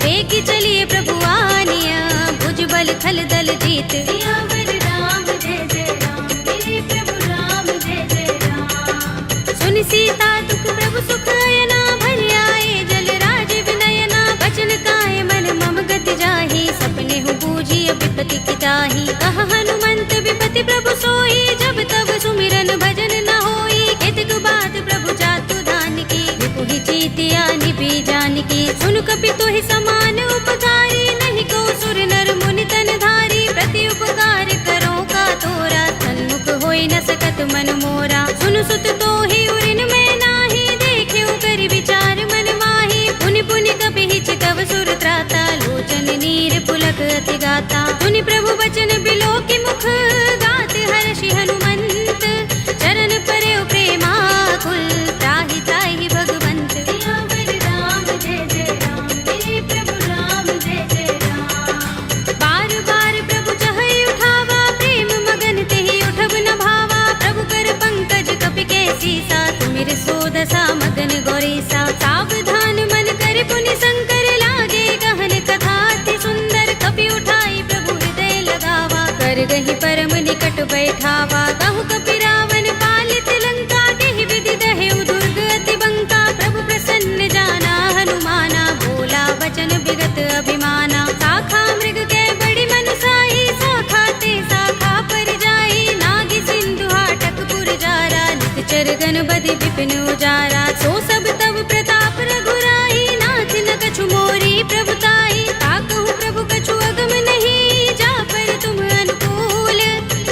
वेगी चलिए प्रभु आनिया, भुज बल खल दल जीत। सियावर राम जय जय राम, मेरे प्रभु राम जय जय राम। सुनि सीता दुख प्रभु सुख अयना, भरि आए जल राज विनयना। बचन काए मन मम गति जाहि, सपने हु बूझी विपति की ताहि। कहा हनुमंत विपति प्रभु सोई, जब तब सुमिरन भजन न होई। केतक बात प्रभु जातु धान की, विपुहि जीतिया निपि जानकी। सुन कपि तोहि समान उपकारी, नहीं को सुर नर मुनि तन धारी। प्रति उपकार करो का तोरा, सन्मुख होई न सकत मन मोरा। सुन सुत तोहि उरिन में नाही, देखे करि विचार मन माही। पुनि पुनि कपि हिचकव सुर त्राता, लोचन नीर पुलक अति गाता। सुनि प्रभु बचन बिलो की मुख, गात हर्षि हनुमंत। चरण परयो प्रेमाकुल, त्राहि त्राहि भगवंत। सियावर राम जय जय राम, मेरे प्रभु राम जय जय राम। बार बार प्रभु चहई उठावा, प्रेम मगन तेहि उठब न भावा। प्रभु कर पंकज कपि के सीसा, तुमिर सोदसा मगन गौरीसा। सावधान मन कर पुनि शंकर, लागे गहन कथा अति सुंदर। कपि उठाई प्रभु हृदय लगावा, कर गहि परम निकट बैठावा। कहु कपि रावण पालित लंका, केहि विधि दहेउ दुर्ग अति बंका। प्रभु प्रसन्न जाना हनुमाना, बोला वचन विगत अभिमाना। शाखा मृग के बड़ी मनुसाही, शाखा ते शाखा पर जाई। नागी सिंधु हाटक पुर जारा, निकचर गन बधि विपिन उजारा। सो सब तब प्रताप रघुराई, नाथ न कछु मोरी प्रभुताई। ताकहु प्रभु कछु अगम नहीं, जा पर तुम अनुकूल।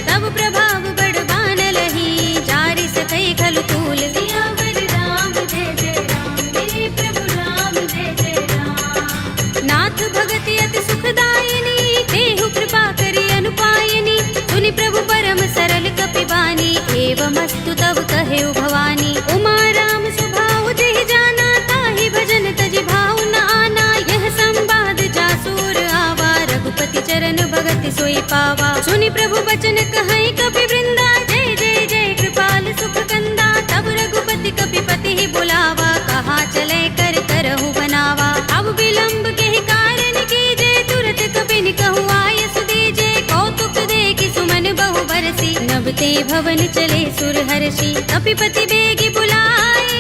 तब प्रभाव बड़ बान लही, जारि सकई खलु तूल। सियावर राम जय जय राम, मेरे प्रभु राम जय जय राम। नाथ भगति अति सुखदायिनी, देहु कृपा करि अनुपायिनी। सुनि प्रभु परम सरल कपि बानी, एवमस्तु तब कहेउ भवानी। उमा राम स्वभाव जेहि जाना, ताहि भजन तजि भाव न आना। यह संवाद जासुर आवा, रघुपति चरण भगति सोई पावा। सुनि प्रभु बचन कहई कपि वृंदा, जय जय जय कृपाल सुख कंदा। तब रघुपति कपि पति ही बुलावा, कहा चले कर करहु बनावा। अब विलंब के ही कारण कीजे, तुरत कपि निकहु आयस दीजे। कौतुक देखि सुमन बहु बरसी, नभ ते भवन चले सुर हर्षि। कपिपति बेगी बुलाए,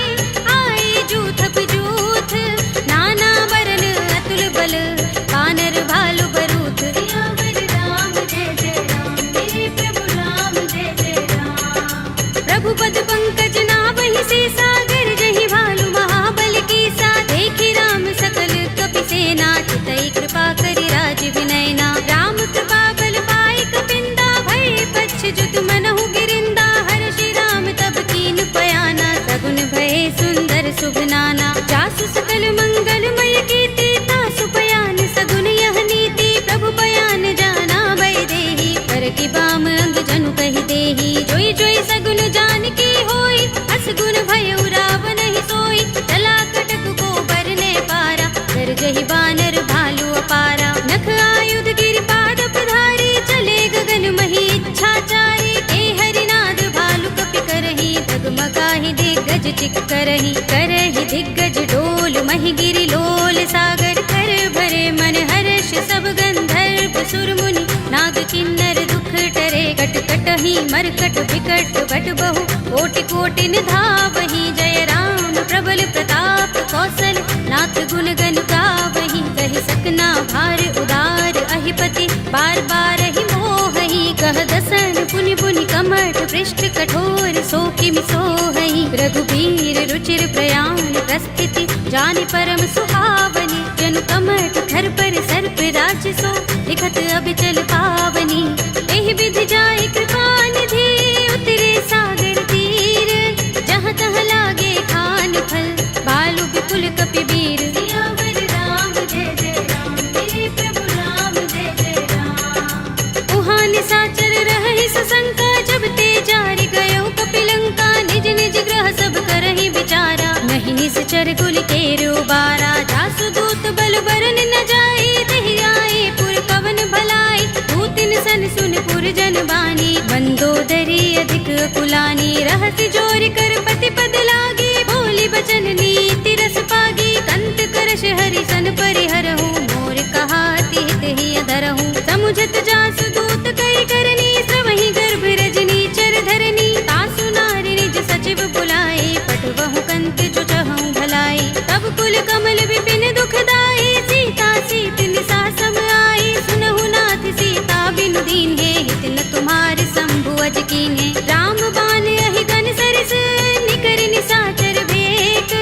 आए जूथप जूथ। नाना वरन अतुल बल, वानर भालु बरूथ। सियावर राम जय जय राम, मेरे प्रभु राम जय जय राम। प्रभु पद पंकज नावहि सीसा, गरजहि भालु महाबल कीसा। देखि राम सकल कपि सेना, चितई कृपा करि राज विनयना। राम कृपा बल पाई कपिंदा, भय पच्छ जुत मनहु गिरिंदा। हर्षि राम तब कीन पयाना, सगुन भय सुंदर शुभ नाना। जासु सकल मंगलमय कीर्ति, तासु पयान सगुन यह नीति। प्रभु पयान जाना भय देहि, कर की बाम अंग जनु कहि देहि। जोई जोई सगुन जानकी होई, अस गुण भय रावण ही सोई। चला कटक को बरने पारा, कर जहि बानर भालु अपारा। नख आयुध गिरि पाद पधारी, चले गगन मही इच्छाचारी। ए हरिनाद भालु कपि करहि, डगमगाहि दिग्गज चिक करहि। करहि दिग्गज डोल महि गिरि लोल सागर। कर भरे मन हर्ष सब गंधर्व सुर मुनि, नाग किन्नर दुख टरे। कट कटहि मरकट विकट बट बहु, कोटि कोटि निधावहि। जय राम प्रबल प्रताप कौशल, नाथ गुण गन गावहि। सही सकना भार उदार अहिपति बार बार ही मोहही कह दसन पुनि पुनि कमठ पृष्ठ कठोर सो किमि सोहई रघुबीर रुचिर प्रयाण प्रस्थिति जानि परम सुहावनी जनु कमठ धर पर सर्प राज सो लिखत अबिचल पावनी एहि विधि जाय कृपा निधि उतरे सागर तीर जहाँ तहाँ लागे खान फल बालु विपुल कपिबीर सियावर राम जय जय राम मेरे प्रभु राम जय जय राम उहाँ निसाचर रहहि सशंका जब ते जारि गयो कपिलंका निज निज ग्रह सब करहि विचारा नहीं निसचर कुल केरो बारा जासु दूत बल बरन न जाई तहि आए पुर पवन भलाई दूतिन सन सुन पुर जन बानी मंदोदरी अधिक कुलानी रहसि जोर कर पति पद लागी बोली बचन नीति रस पागी कंत करश हरि सन परिहरहु मोर कहाति हित ही अधरहु समुझत जासु दूत कई करनी सवहि गर्भ रजनी चर धरनी तासु नारी निज सचिव बुलाए पटवहु कंत जो चहु भलाई तब कुल कमल विपिन दुखदाई सीता सीत निसा सम आई सुनहु नाथ सीता बिनु दीन है हित न तुम्हारे शंभु अज कीन्हे राम बान अहि गन सरिस निकर निसाचर भेक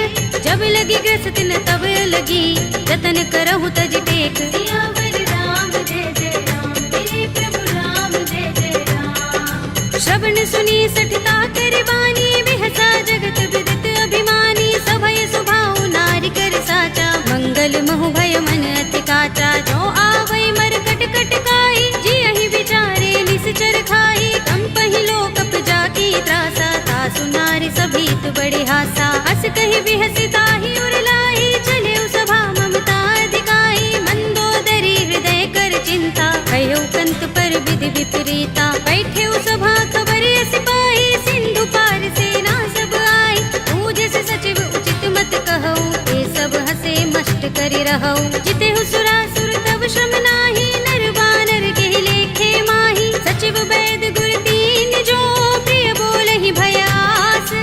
जब लगी ग्रस्त न तब लगी जतन करहु तज टेक सियावर राम जय जय राम मेरे प्रभु राम जय जय राम श्रवण सुनी सठता कर बानी बिहसा जगत विदित अभिमानी सभय सुभाउ नारी कर साचा मंगल महु भय मन अति काचा जो आवै मर कट कट काई जी अहि विचारे निसचर खाई कंपहि लोकप जाकी त्रासा तासु नारी सभीत बड़े हासा हस कहि बिहसि ताहि उरलाई चले सभा ममता अधिकाई मंदोदरी हृदय कर चिंता कयो कंत पर विधि विपरीता बैठे सभा खबर सिपाही सिंधु पार सेना सब आई पूजे से सचिव उचित मत कहो ये सब हसे मष्ट करि रहो जिते सुरासुर तब श्रम नाही नर बानर के लेखे माही सचिव वैद गुर तीन जो प्रिय बोलहि भयास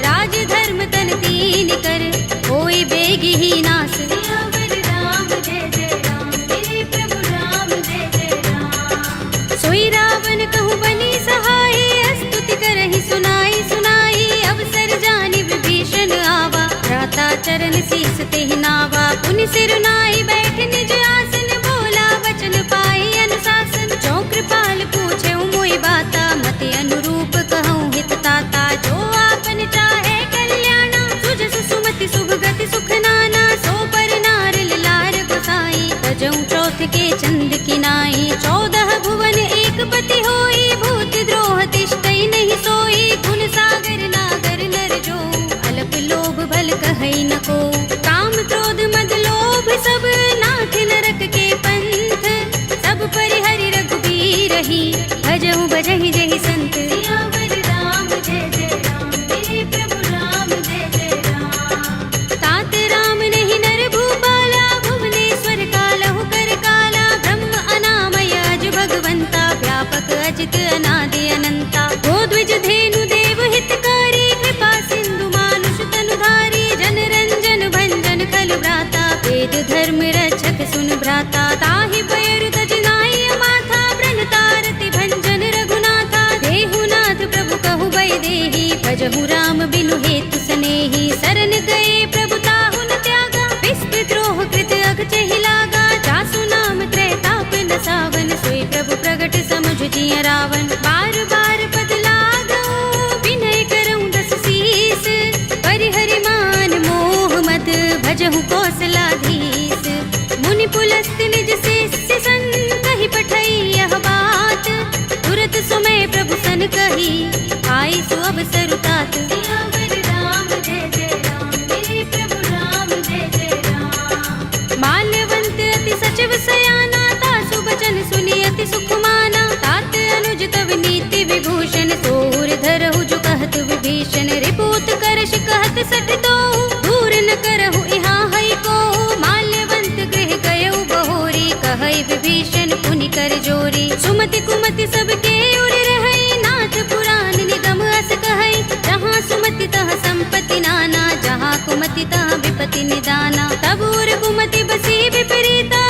राज धर्म तन तीन कर होई बेगी ही नास सियावर राम जय जय राम मेरे प्रभु राम जय जय राम सोई रावण कहूँ बनी सहाय स्तुति करहि सुनाई सुनाई अवसर जानि विभीषण आवा भ्राता चरण शीस तेहि नावा पुनि सिर नाई बैठ निज आसन बोला वचन पाई अनुशासन जो कृपाल पूछे मोहि बाता मति अनुरूप कहूँ हित ताता जो आपन चाहे कल्याणा सुजस सुमति शुभ गति सुख नाना सो पर नार लार गोसाई तजऊँ चौथ के चंद किनाई 14 भुवन एक पति होई भूत द्रोह तिष्ठई नहीं सोई गुण सागर नागर नर जो अलप लोभ भल कहई न को काम क्रोध मद लोभ सब नाथ नरक के पंथ सब परिहरि रघुबीर ही भजहु भजहि जहि संत सियावर राम जय जय राम मेरे प्रभु राम जय जय राम तात राम नहीं नर भूपाला भुवनेश्वर कालहु कर काला ब्रह्म अनामय अज भगवंता व्यापक अजित अनादि अनंता गोद्विज धेनु देव हितकारी कृपा सिंधु मानुष तनुधारी जन रंजन भंजन खल भ्राता वेद धर्म रक्षक सुन भ्राता ताहि बयरु तज नाई माथा ब्रन तारति भंजन रघुनाथा देहुनाथ प्रभु कहु बै देहि भजहु राम बिनु हेतु सनेहि शरण गए प्रभु ताहु न त्यागा विस्पृत द्रोह कृत अगचहि लागा जासु नाम त्रैताप न सावन सोई प्रभु प्रगट समुझ जिय रावण बार बार पद लागो विनय करऊँ दस शीस परिहरि मान मोह मद भजहु कौशलाधीश मुनि पुलस्त निज शिष्य संग कहि पठई यह बात तुरत सुमय प्रभु सन कही आई सु अवसर तात सियावर राम जय जय राम मेरे प्रभु राम जय जय राम माल्यवंत अति सचिव सयाना तासु बचन सुनि अति सुख माना तात अनुज तव नीति विभूषण सोर धरहु जो कहत विभीषण रिपूत करश कहत सठ तो दूर न करहु इहाँ है को माल्यवंत गृह गयो बहोरी कहै विभीषण पुनि कर जोरी सुमति कुमति सबके उर रहै नाथ पुराण निगम अस कहै जहाँ सुमति तह संपत्ति नाना जहाँ कुमति तह विपति निदाना तब उर कुमति बसी विपरीता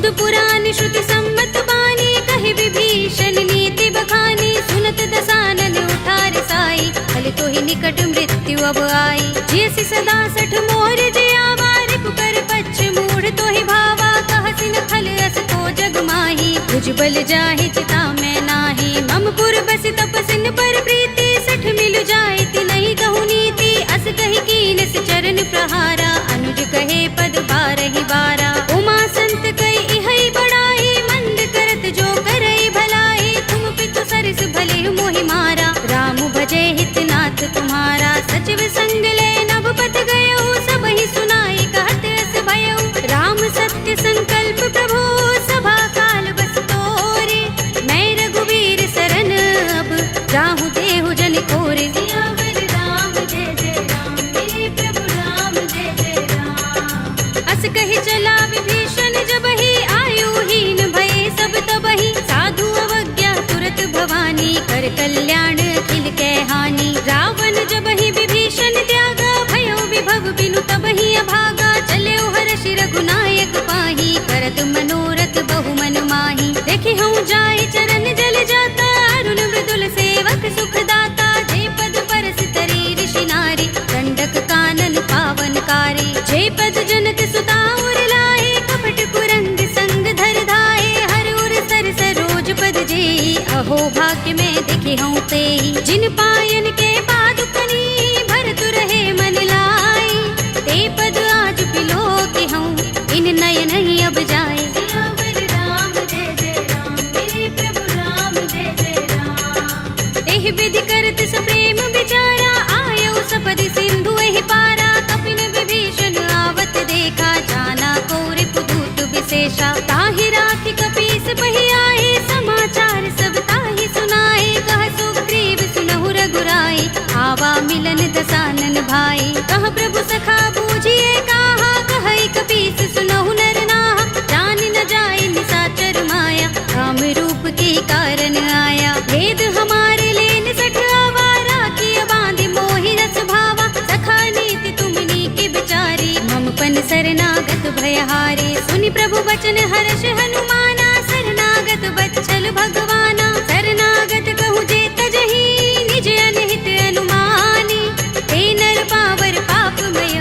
वेद पुराण श्रुति सम्मत बानी, कहे विभीषण नीति बखानी। सुनत दसानन उठार साई, भले तो ही निकट मृत्यु अब आई। जियसि सदा सठ मोर जियावा, रिपु कर पच्छ मूढ़ तो ही भावा। कहसि न खल अस तो जग माही, भुजबल जाहि चिता में नाही। मम पुर बसि तपसिन पर प्रीति, सठ मिल जाए तिनहि कहु नीति। अस कहि कीनस चरण प्रहारा, अनुज कहे पद बारहि बारा। उमा संत कई इहै बड़ाई, मंद करत जो करई भलाई। तुम पितु सरस भले मोहि मारा, राम भजे हितनाथ तुम्हारा। सचिव संग ले नभपत गयो, सबहि सुनाई कहत अस भयउ। राम सत्य संकल्प प्रभु, सभा काल बस तोरे। मैं रघुवीर सरन अब, जाहु देहु जन कोरे। सियावर राम जय जय राम, मेरे प्रभु राम जय जय राम। अस कहि चला विभीषण जबहि, आयुहीन भये सब तबहि। साधु अवज्ञा तुरत भवानी, कर कल्याण अखिल कै हानि। रावण जबहि विभीषण त्यागा, भयो विभव बिनु तबहि अभागा। चल्यो हर्षि रघुनायक पाहि, करत मनोरथ बहु मन माहि। देखि हूँ जाय चरण जल जाता, अरुण मृदुल सेवक सुख दाता। जे पद परस तरी ऋषि नारी, दंडक कानन पावनकारी। जे पद जनत सुता उर लाए, कपट कुरंग संग धर धाए। हर उर सर सरोज पद जेई, अहो भाग्य में देखे हूँ तेई। जिन पायन के पादुकनी, भरत रहे मन लाई। ते पद आज पिलो के हूँ, इन नयन ही अब जाए। सियावर राम जय जय राम, मेरे प्रभु राम जय जय राम। एहि विधि करत सप्रेम विचारा, आयो सपदि सिंधु एहि पारा। कपिन विभीषण आवत देखा, जाना कौरि पुदूत विशेषा। ताहि राखि कपीस बहि आए, समाचार सब ताहि सुनाए। कह सुग्रीव सुनहु रघुराई, आवा मिलन दसानन भाई। कह प्रभु सखा बूझिए काहा, कहई कपीस सुनहु नर नाहा। जान न जाए निसाचर माया, काम रूप के कारण आया। भेद हमारे लेन सठ आवारा, किया बांधि मोहि रस भावा। सखा नीति तुमनी के बिचारी, मम पन शरणागत भयहारी। सुनि प्रभु बचन हर्ष हनुमाना, शरणागत बच्चल भगवाना। शरणागत कहु जे तजहि, निज अनहित अनुमानी। ते नर पावर पापमय,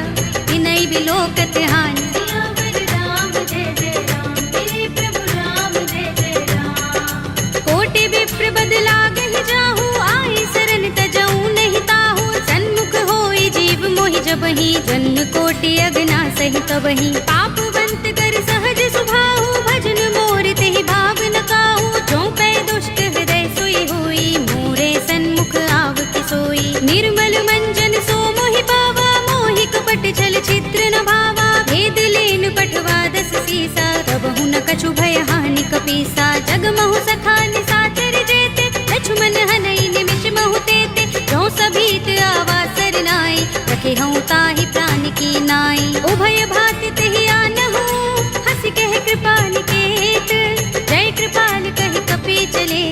विनय बिलोकत हानि। सियावर राम जय जय राम, मेरे प्रभु राम जय जय राम। कोटि विप्र बदलागहि जाहु, आई शरण तजऊ नहीं ताहु। सन्मुख होई जीव मोहि जबहि, जन्म कोटि अगना सहि तबहि। पापवंत कर सहज सुभाहु, भजन मोर तेहि भाव न काहू। जो पै दुष्ट हृदय सोई होई, मोरे सन्मुख आव कि सोई। निर्मल मंजन सो मोहि पावा, मोहि कपट छल छिद्र न भावा। भेद लेन पठवा दस सीसा, तबहु न कछु भय हानि कपीसा। जग महु सखा निसाचर जेते, लक्ष्मण हनई निमिष महु तेते। जो सभीत आवा सरनाई, रखे हूँ ताहि प्राण की नाई। उभय भाति तेहि आनहु, हंसि कह कृपा निकेत। जय कृपाल कहि कपि चले,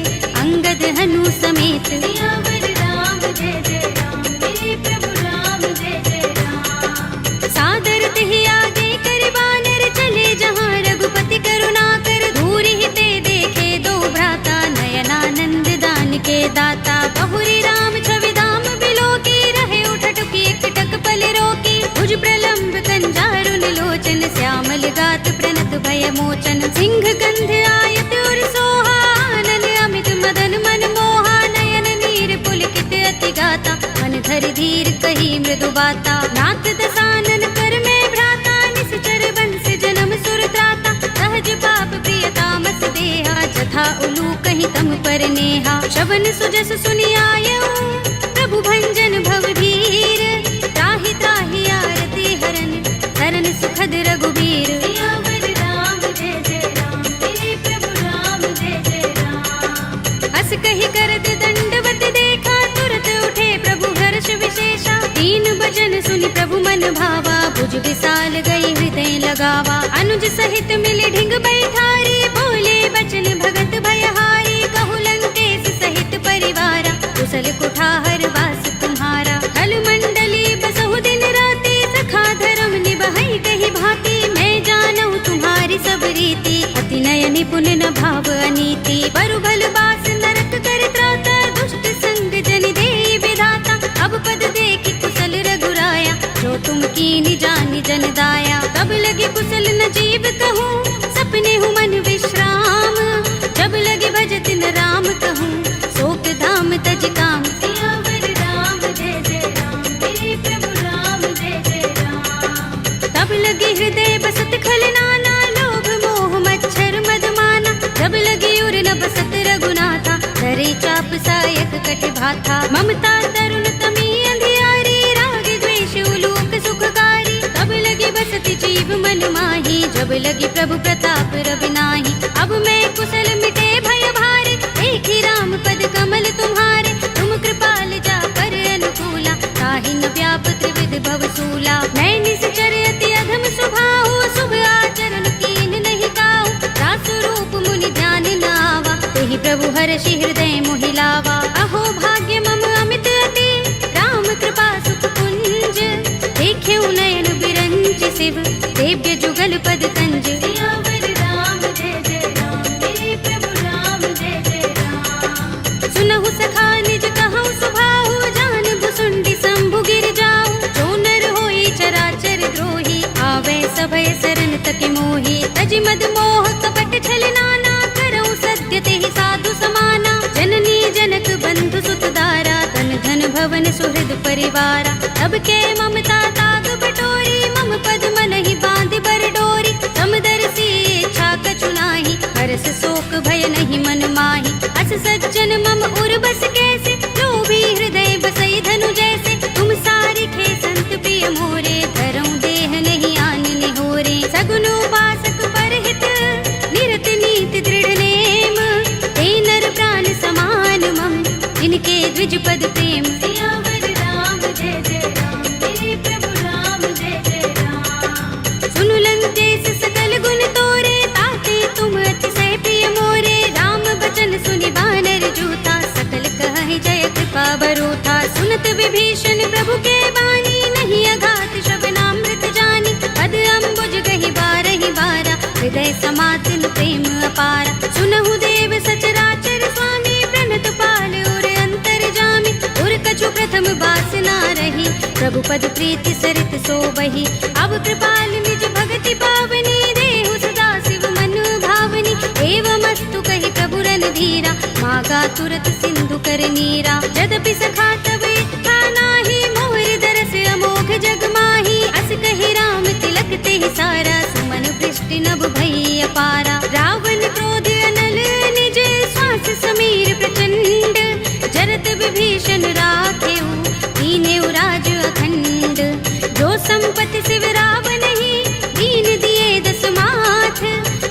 अंगद हनु समेत। सियावर राम जय जय राम, मेरे प्रभु राम जय जय राम। सादर तेहि आगे कर बानर, चले जहाँ रघुपति करुणा कर। धूरि ते देखे दो भ्राता, नयनानंद दान के दाता। बहुरी राम छवि धाम बिलोकी, रहे उठटुकी एकटक पल रोकी। भुज प्रलंब कंजारुन लोचन, श्यामल गात प्रणत भय मोचन। सिंह कंध आयत उर सोहा, आनन अमित मदन मन मोहा। नयन नीर पुलकित अति गाता, मन धरि धीर कही मृदु बाता। नाथ दसानन कर में भ्राता, निश्चर बंस जन्म सुर त्राता। सहज पाप प्रिय तामस देहा, जथा उलू कही तम पर नेहा। श्रवण सुजस सुनि आयऊ, प्रभु भंजन भव धीर। त्राहि त्राहि आरती हरन, शरण सुखद रघुबीर। सियावर राम जय जय राम, मेरे प्रभु राम जय जय राम। हस कहि करत दंडवत देखा, तुरत उठे प्रभु हर्ष विशेषा। दीन बचन सुनि प्रभु मन भावा, भुज विशाल गई हृदय लगावा। अनुज सहित मिले ढिंग बैठारी, बोले बचन भगत भयहारी। कहु लंकेश सहित परिवारा, कुशल कुठार वास तुम्हारा। कल मंडली बसहु दिन राति, सखा धर्म निभहि कहि भांति। मैं जानहु तुम्हारी सब रीति, अति पुण्य न भाव अनीति, बरु भल बास नरक कर त्राता, दुष्ट संग जन दे विधाता। अब पद देखि कुशल रघुराया, जो तुम कीनि जानि जन दाया। तब लगे कुशल न जीव कहूँ, सपने हूँ मन विश्राम। जब लगे भजत न राम कहूँ, शोक धाम तज काम। सियावर राम जय जय राम, मेरे प्रभु राम जय जय राम। तब लगे हृदय बसत खल नाना, लोभ मोह मच्छर मद माना। जब लगे उर न बसत रघुनाथा, धरे चाप सायक कट भाथा। ममता तरुण तमी अंधियारी, राग द्वेष उलूक सुखकारी। तब लगे बसत जीव मन माही, जब लगे प्रभु प्रताप रवि नाही। अब मैं कुशल मिटे भय भारे, एक ही राम पद कमल तुम्हारे। तुम कृपाल जा पर अनुकूला, ताहि न व्याप त्रिविध भव सूला। मैं निश्चर अति अधम स्वभाव, शुभ आचरण कीन नहीं काहू। दास रूप मुनि ध्यान न आवा, तेहि प्रभु हर्षि हृदय मोहि लावा। अहो भाग्य मम अमित अति, राम कृपा सुख कुंज। देखे नयन बिरंज शिव, देव्य जुगल पद कंज। सियावर राम जय जय राम, मेरे प्रभु राम जय जय राम। सुनहु सखा निज कहूँ सुभाहु, जान भुसुंडी शंभु गिर जाऊ। जो नर होई चराचर द्रोही, आवे सभय सरन तक मोही। तज मद मोह कपट छल नाना, करऊँ सत्य तेहि साधु समाना। जननी जनक बंधु सुत दारा, तन धन भवन सुहृद परिवारा। तब के ममता ताग बटोरी, मम पद मन ही बांध बर डोरी। समदर्शी इच्छा कछु नाही, हरस शोक भय नहीं मन माही। अस सज्जन मम उर बस कैसे, लोभी हृदय बसई धनु जैसे। तुम सारिखे संत प्रिय मोरे, धरऊँ देह नहीं आन निहोरे। सगुन उपासक परहित, निरत नीति दृढ़ नेम। ते नर प्राण समान मम, जिनके द्विज पद प्रेम। सियावर राम जय जय राम, मेरे प्रभु राम जय जय राम। सुनु लंकेश सकल गुण तोरे, ताते तुम अतिशय प्रिय मोरे। राम बचन सुनि बानर जूथा, सकल कहहि जय कृपा बरूथा। सुनत विभीषण प्रभु के बानी, नहीं अघात श्रवणामृत जानी। पद अम्बुज गहि बारहि बारा, हृदय समातन प्रेम अपारा। सुनहु देव सचराचर स्वामी, प्रणत पाल उर अंतर जामी। उर कछु प्रथम बासना रही, प्रभु पद प्रीति सरित सोबही। अब कृपाल निज भगति पावनी, देहु सदा शिव मन भावनी। एवमस्तु कहि प्रभु रणधीरा, मागा तुरत सिंधु कर नीरा। यद्यपि सखा तब इच्छा नाही, मोर दरस अमोघ जग माही। अस कहि राम तिलक तेहि सारा, सुमन वृष्टि नभ भई अपारा। रावण क्रोध अनल निज, श्वास समीर प्रचंड। जरत विभीषण राखेऊ, दीनेऊ राज अखंड। जो संपत्ति शिव रावण ही, दीन दिए दस माथ।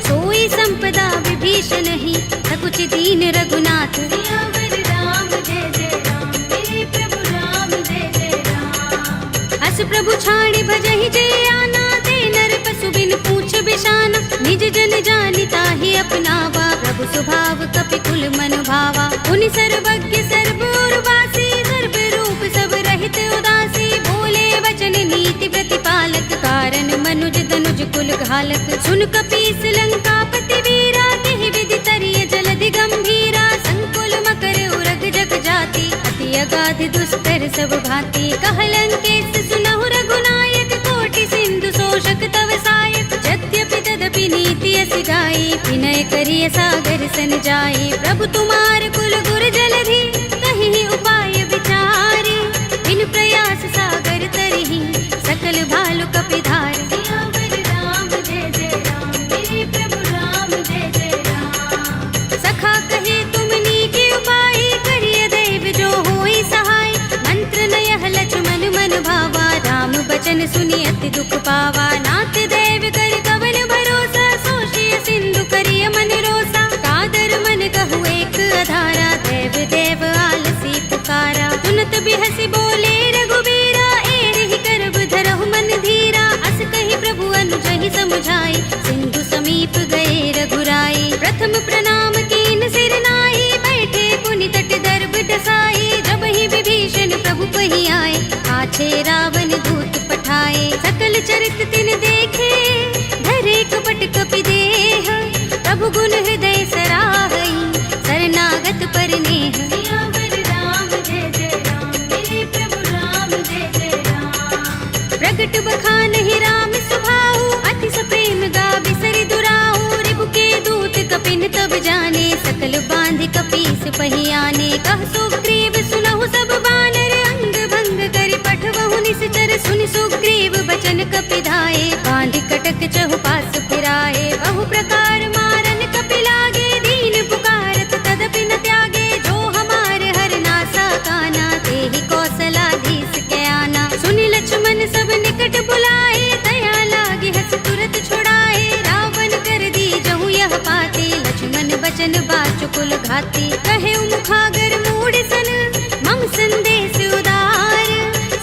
सोई संपदा विभीषण ही, सकुच दीन रघुनाथ। सियावर राम जय जय राम, मेरे प्रभु राम जय जय राम। अस प्रभु छाड़ी भजहि जय आना, ते नर पशु बिन पूछ बिशाना। निज जन जानि ताहि अपनावा, प्रभु स्वभाव कपि कुल मन भावा। मुनि सर्वज्ञ सर्व उर्वासी, सर्व रूप सब रहित उदासी। बोले वचन नीति प्रतिपालक, कारण मनुज तनुज कुल घालक। सुन कपीस लंकापति वीरा, तेहि विधि तरिय जलधि गंभीरा। संकुल मकर उरग जग जाति, अति अगाध दुष्कर सब भांति। कहलंकेश सुनहु रघुनायक, कोटि सिंधु शोषक तव सायक। यद्यपि तदपि नीति अस गाई, विनय करिय सागर सन जाई। प्रभु तुम्हार कुल गुर जलधि, कहीं उपाय विचारी। बिन प्रयास सागर तरहि, सकल भालु कपिधार। सियावर राम जय जय राम, मेरे प्रभु राम जय जय राम। सखा कहे तुम नीके उपाय, करिय देव जो होई सहाय। मंत्र नयह लक्ष्मण मन भावा, राम बचन सुनि अति दुख पावा। नाथ देव कर कवन भरोसा, सोषिय सिंधु करिय मन रोसा। कादर मन कहु एक अधारा, देव देव आलसी पुकारा। सुनत बिहसि बोले रघुबीरा, एहि करब धरहु मन धीरा। अस कहि प्रभु अनुजहि समुझाई, सिंधु समीप गए रघुराई। प्रथम प्रणाम कीन सिर नाई, बैठे पुनि तट दर्भ डसाई। जब ही विभीषण प्रभु पहि आए, आछे रावण दूत पठाए। सकल चरित तिन देखे, धरे कपट कपि देह। प्रभु गुण प्रगट बखान ही राम सुभाऊ, अति सप्रेम गा बिसरि दुराऊ। रिबु के दूत कपिन तब जाने, सकल बांधि कपीस पहियाने। कह सुग्रीव सुनहु सब बानर, अंग भंग करि पठवहु निश्चर। सुनि सुग्रीव बचन कपि धाये, बांधि कटक चहुपास फिराए। बहु प्रकार मारन कपि लागे, दीन पुकारत तदपि न त्यागे। जो हमार हरनासा काना, तेहि कौशलाधीश के आना। सुनि लक्ष्मण सब निकट बुलाए, दया लागे हस तुरत छुड़ाए। रावण कर दी जहु यह पाते, लक्ष्मण बचन बाचुकुल घाती। कहे मुखागर मूढ़ सन, मम संदेश उदार।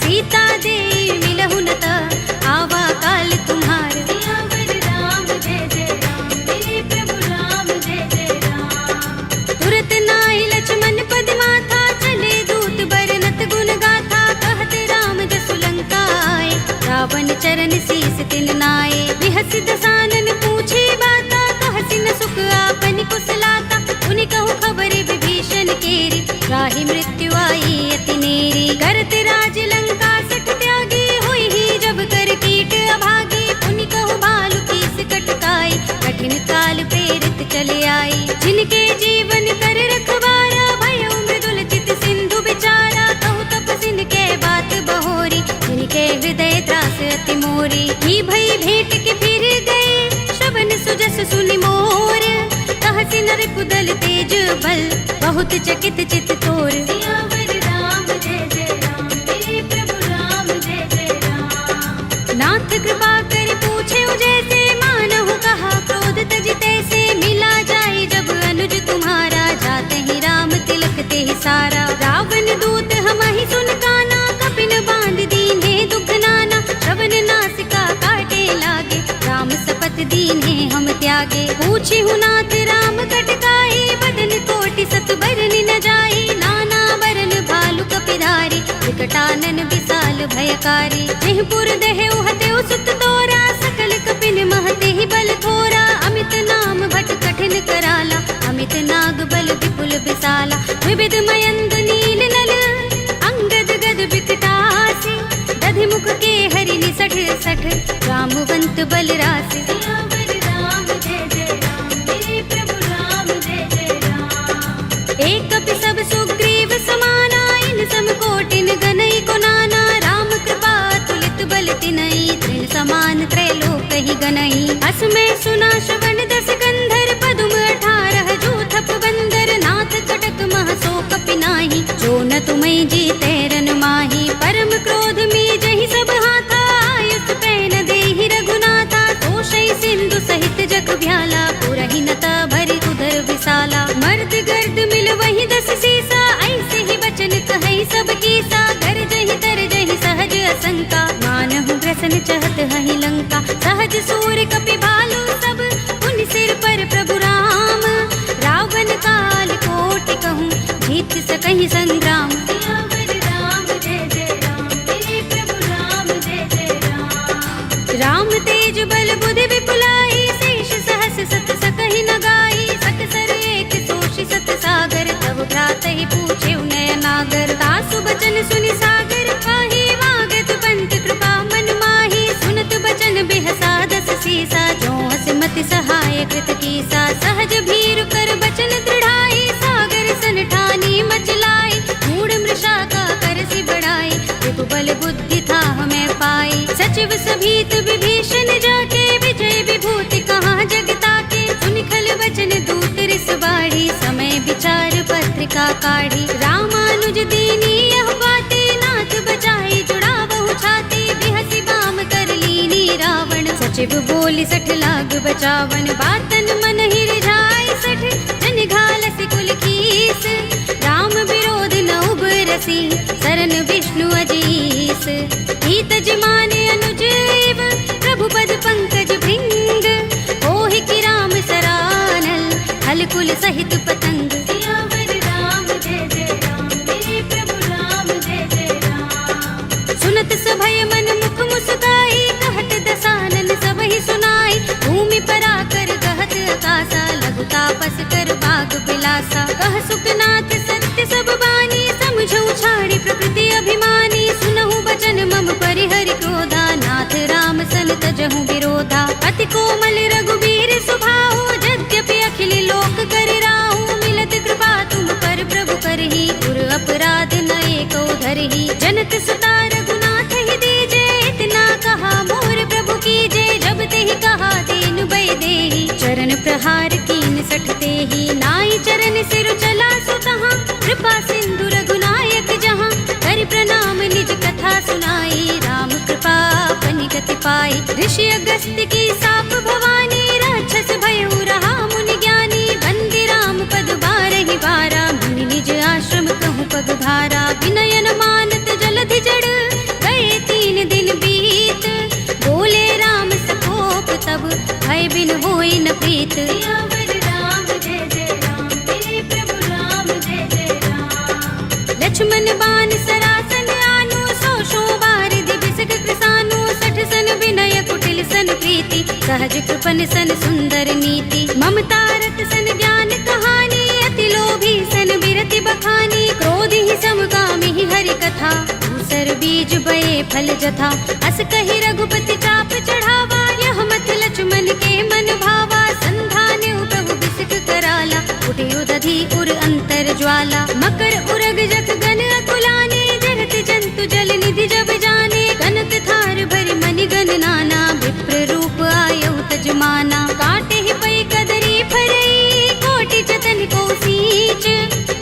सीता दे मिलहु न त, आवा काल तुम्हार। सियावर राम जय जय राम, मेरे प्रभु राम जय जय राम। तुरत नाहि लक्ष्मण पद माथा, चले दूत बरनत गुण गाथा। कहत राम जसु लंका आए, रावण चरण शीस तिन नाए। बिहस दसानन पूछे बाता, कहसि न सुख आपन कुशलाता। उनि कहु खबर विभीषण केरी, राहि मृत्यु आई अति नेरी। करत राज लंका सठ त्यागी, होई ही जब कर कीट अभागी। उनि कहु भालु कीस कटकाई, कठिन काल प्रेरित चले आई। जिनके जीवन कर रखवारा, भयउ मृदुल चित सिंधु विचारा। कहु तपसिन के बात बहोरी, जिनके हृदय त्रास अति मोरी। ही भई भेंट के फिर गए, श्रवण सुजस सुनि मोर। कहसि नर कुदल तेज बल, बहुत चकित चित तोर। सियावर राम जय जय राम, मेरे प्रभु राम जय जय राम। नाथ कृपा कर पूछे जैसे, मानहु कहा क्रोध तज तैसे। मिला जाए जब अनुज तुम्हारा, जाते ही राम तिलक ते ही सारा। रावण दूत हमहि सुन काना, कपिन बांध दीन्हे दुख नाना। श्रवण नासिका काटे लागे, राम सपथ दीन्हे हम त्यागे। पूछी नाथ राम कटकाई, बदन कोटि सत बरनि न जाई। नाना बरन भालु कपिधारी, विकटानन विशाल भयकारी। जेहपुर दहेउ हतेउ सुत तोरा, सकल कपिन महते ही बल थोरा। अमित नाम भट कठिन कराला, अमित नाग बल विपुल विशाला। विविध मयंद नील नल, अंगद गद विकटासी। दधि मुख के हरि निसठ सठ, रामवंत बल रासि। सियावर राम जय जय राम, मेरे प्रभु राम जय जय राम। एक कपि सब सुग्रीव समाना, इन सम कोटिन गनई को नाना। राम कृपा तुलित बल तिनई, तृण समान त्रैलोक ही गनई। अस में सुना श्रवण दस गंधर, पदुम 18 जूथप बंदर। नाथ कटक मह सो कपि नाही, जो न तुम्हें जीते रन माही। परम क्रोध में जहि सब हाथा, आयुष पैन देहि रघुनाथा। तोषै सिंधु सहित जग भ्याला, पुरहि नता भरि उदर विशाला। मर्द गर्द मिल वही 10 सीसा, ऐसे ही बचन कहै सब कीसा। घर जहि तर जहि सहज असंका, मानहु ग्रसन चहत हहि लंका। सहज सूर कपि भालु सब, उन सिर पर प्रभु राम। रावण काल कोटि कहूँ, जीत सकहि संग्राम। सियावर राम जय जय राम, मेरे प्रभु राम जय जय राम। राम तेज बल बुद्धि विपुलाई, शेष सहस सत सकहि न गाई। सकसर एक सोषि सत सागर, तब भ्रातहि पूछे नयनागर। तासु बचन सुनि सागर, काहि मागत पंत कृपा मन माही। सुनत बचन बिहसा 10 सीसा, जो हस मति सहाय कृत कीसा। सहज भीरु कर बचन दृढ़ाई, सागर सन ठानी मचलाई। मूढ़ मृषा का करसि बढ़ाई, रिपु बल बुद्धि था हमें पाई। सचिव सभीत विभीषण जाके, विजय विभूति कहाँ जगता के। सुनि खल बचन दूत रिस बाढ़ी, समय विचार पत्रिका काढ़ी। रामानुज दीनी यह बाते, नाथ बचाई जुड़ावहु छाती। बिहसि बाम कर लीनी रावण, सचिव बोली 60 लाग बचावन। बातन मन ही रिझाई 60, जन घालसि कुल कीस। राम विरोध न उबरसी, सरन विष्णु अजीस। हित जिमाने अनुजीव, प्रभु पद पंकज भृंग। होहि कि राम सरानल, हल कुल सहित पतंग। सियावर राम जय जय राम, मेरे प्रभु राम जय जय राम। सुनत सभय मन मुख मुस्काई, कहत दसानन सबहि सुनाई। भूमि परा कर गहत आकाशा, लघु तापस कर बाग बिलासा। कह सुखनाथ सत्य सब बानी, समझौ छाड़ी प्रकृति अभिमानी। सुनहु बचन मम परिहरि क्रोधा, नाथ कथा। अति कोमल रघुबीर सुभाऊ, यद्यपि अखिल लोक कर राहु। मिलत कृपा तुम पर प्रभु करही, पुर अपराध नए को धरही। जनत सुता रघुनाथ ही दीजे, इतना कहा मोर प्रभु कीजे। जब ते ही कहा दीन भय देहि, चरण प्रहार कीन सठते ही। नाई चरण सिर चला सुतहाँ, कृपा सिंधु रघुनायक जहाँ। कर प्रणाम निज कथा सुनाई, राम कृपा अपनी गति पाई। ऋषि अगस्त्य की साप भवानी, राक्षस भयउ रहा मुनि ज्ञानी। बंदी राम पद बारहि बारा, मुनि निज आश्रम कहूँ पग भारा। विनयन मानत जलधि जड़, गए 3 दिन बीत। बोले राम सकोप तब, भय बिन होई न प्रीत। सियावर राम जय जय राम, मेरे प्रभु राम जय जय राम। लक्ष्मण बाण सरासन आनु, 100 बारिधि बिसक कृसानु। 60 सन विनय कुटिल सन प्रीति, सहज कृपन सन सुंदर नीति। ममता रत सन ज्ञान कहानी, अति लोभी सन बिरति बखानी। क्रोध ही समकामी ही हरि कथा, दूसर बीज बये फल जथा। अस कहि रघुपति चाप चढ़ावा, यह मत लक्ष्मण के मन भावा। संधान्यु प्रभु बिसक कराला, उठे उदधि उर अंतर ज्वाला। मकर उरग जख गन अकुलाने, जगत जंतु जल निधि जब जाने। कनक थार भरि मनि गण नाना, विप्र रूप आयउ तजमाना। काटे ही पै कदरी फरई, कोटि जतन को सींच।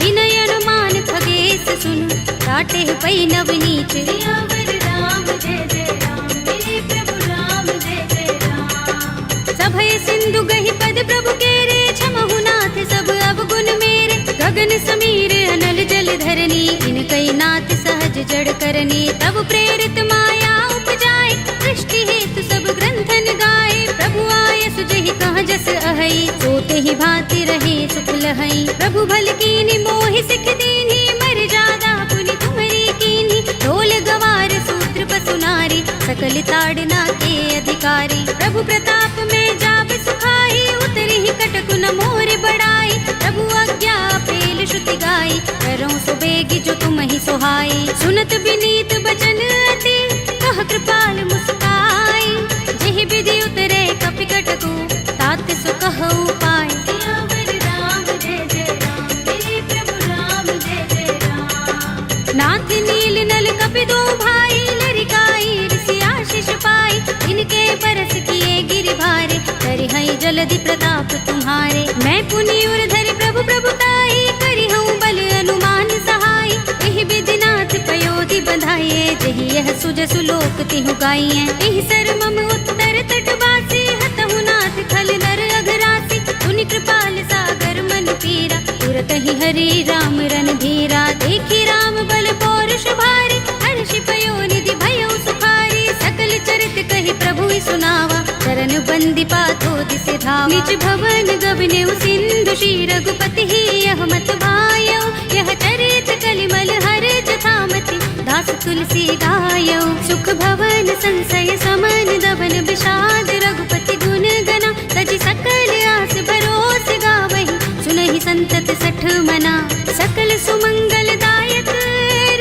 विनय अनुमान खगेश सुन, काटे ही पै नव नीच। सियावर राम जय जय राम, मेरे प्रभु राम जय जय राम। सभय सिंधु गहि पद प्रभु केरे, क्षमहु नाथ सब अवगुण मेरे। गगन समीर अनल जल धरनी, इनकई नाथ सहज जड़ करनी। तब प्रेरित माया उपजाए, सृष्टि हेतु सब ग्रंथन गाए। प्रभु आय सुजहि कह जस अहै, सोते ही भांति रहे सुख लहै। प्रभु भल कीनी मोहि सिख दीन्ही, मर जादा पुनि तुम्हरी कीन्ही। ढोल गवार सूत्र पसु नारी, सकल ताड़ना के अधिकारी। प्रभु प्रताप में जाब सुखाई, उतरी ही कटकु न मोर बड़ाई। प्रभु आज्ञा पेल श्रुति गाई, करऊँ सो बेगी जो तुम ही सोहाई। सुनत विनीत बचन अति, कह कृपाल मुस्काई। जेहि विधि उतरे कपि कटकु, तात सो कहु पाई। सियावर राम जय जय राम, मेरे प्रभु राम जय जय राम। नाथ नील नल कपि दो भाई, लरिकाई ऋषि आशीष पाई। इनके बरस किए गिरि भारे, करिहई जलधि प्रताप तुम्हारे। मैं पुनि उर धरि प्रभु प्रभुताई, करिहऊँ बल अनुमान सहाय। एहि विधि नाथ पयोधि बधाइए, जेहि यह सुजसु लोक तिहु गाइए। एहि सर मम उत्तर तट बासी, हतहु नाथ खल नर अघरासी। पुनि कृपाल सागर मन पीरा, तुरत ही हरि राम रन धीरा। देखी राम बल पौरुष भारी, हर्षि पयो निधि भयउ सुखारी। सकल चरित कहि प्रभु सुनावा, चरण बंदी पाथो दिसि धावा। निज भवन गबनेउ सिंधु, श्री रघुपति ही यह मत भायउ। यह चरित कलिमल हर जथामति, दास तुलसी गायउ। सुख भवन संशय समन, दबन विषाद रघुपति गुण गना। तजि सकल आस भरोस गावहि, सुनहि संतत सठ मना। सकल सुमंगल दायक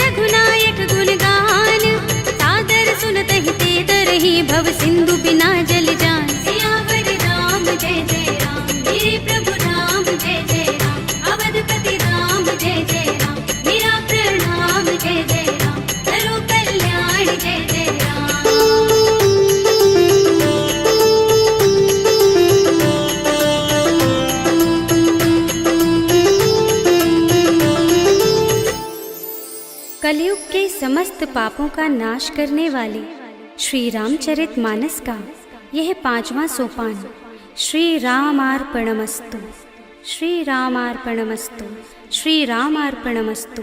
रघुनायक गुण गान, सादर सुनतहि ते तरहि भव सिंधु बिना जल जान। सियावर राम जय जय राम, मेरे प्रभु राम जय जय राम। अवधपति राम जय जय राम, मेरा प्रणाम जय जय राम। करो कल्याण जय जय राम। कलयुग के समस्त पापों का नाश करने वाले श्री रामचरितमानस का यह 5वां सोपान श्री रामार्पणमस्तु, श्री रामार्पणमस्तु, श्री रामार्पणमस्तु।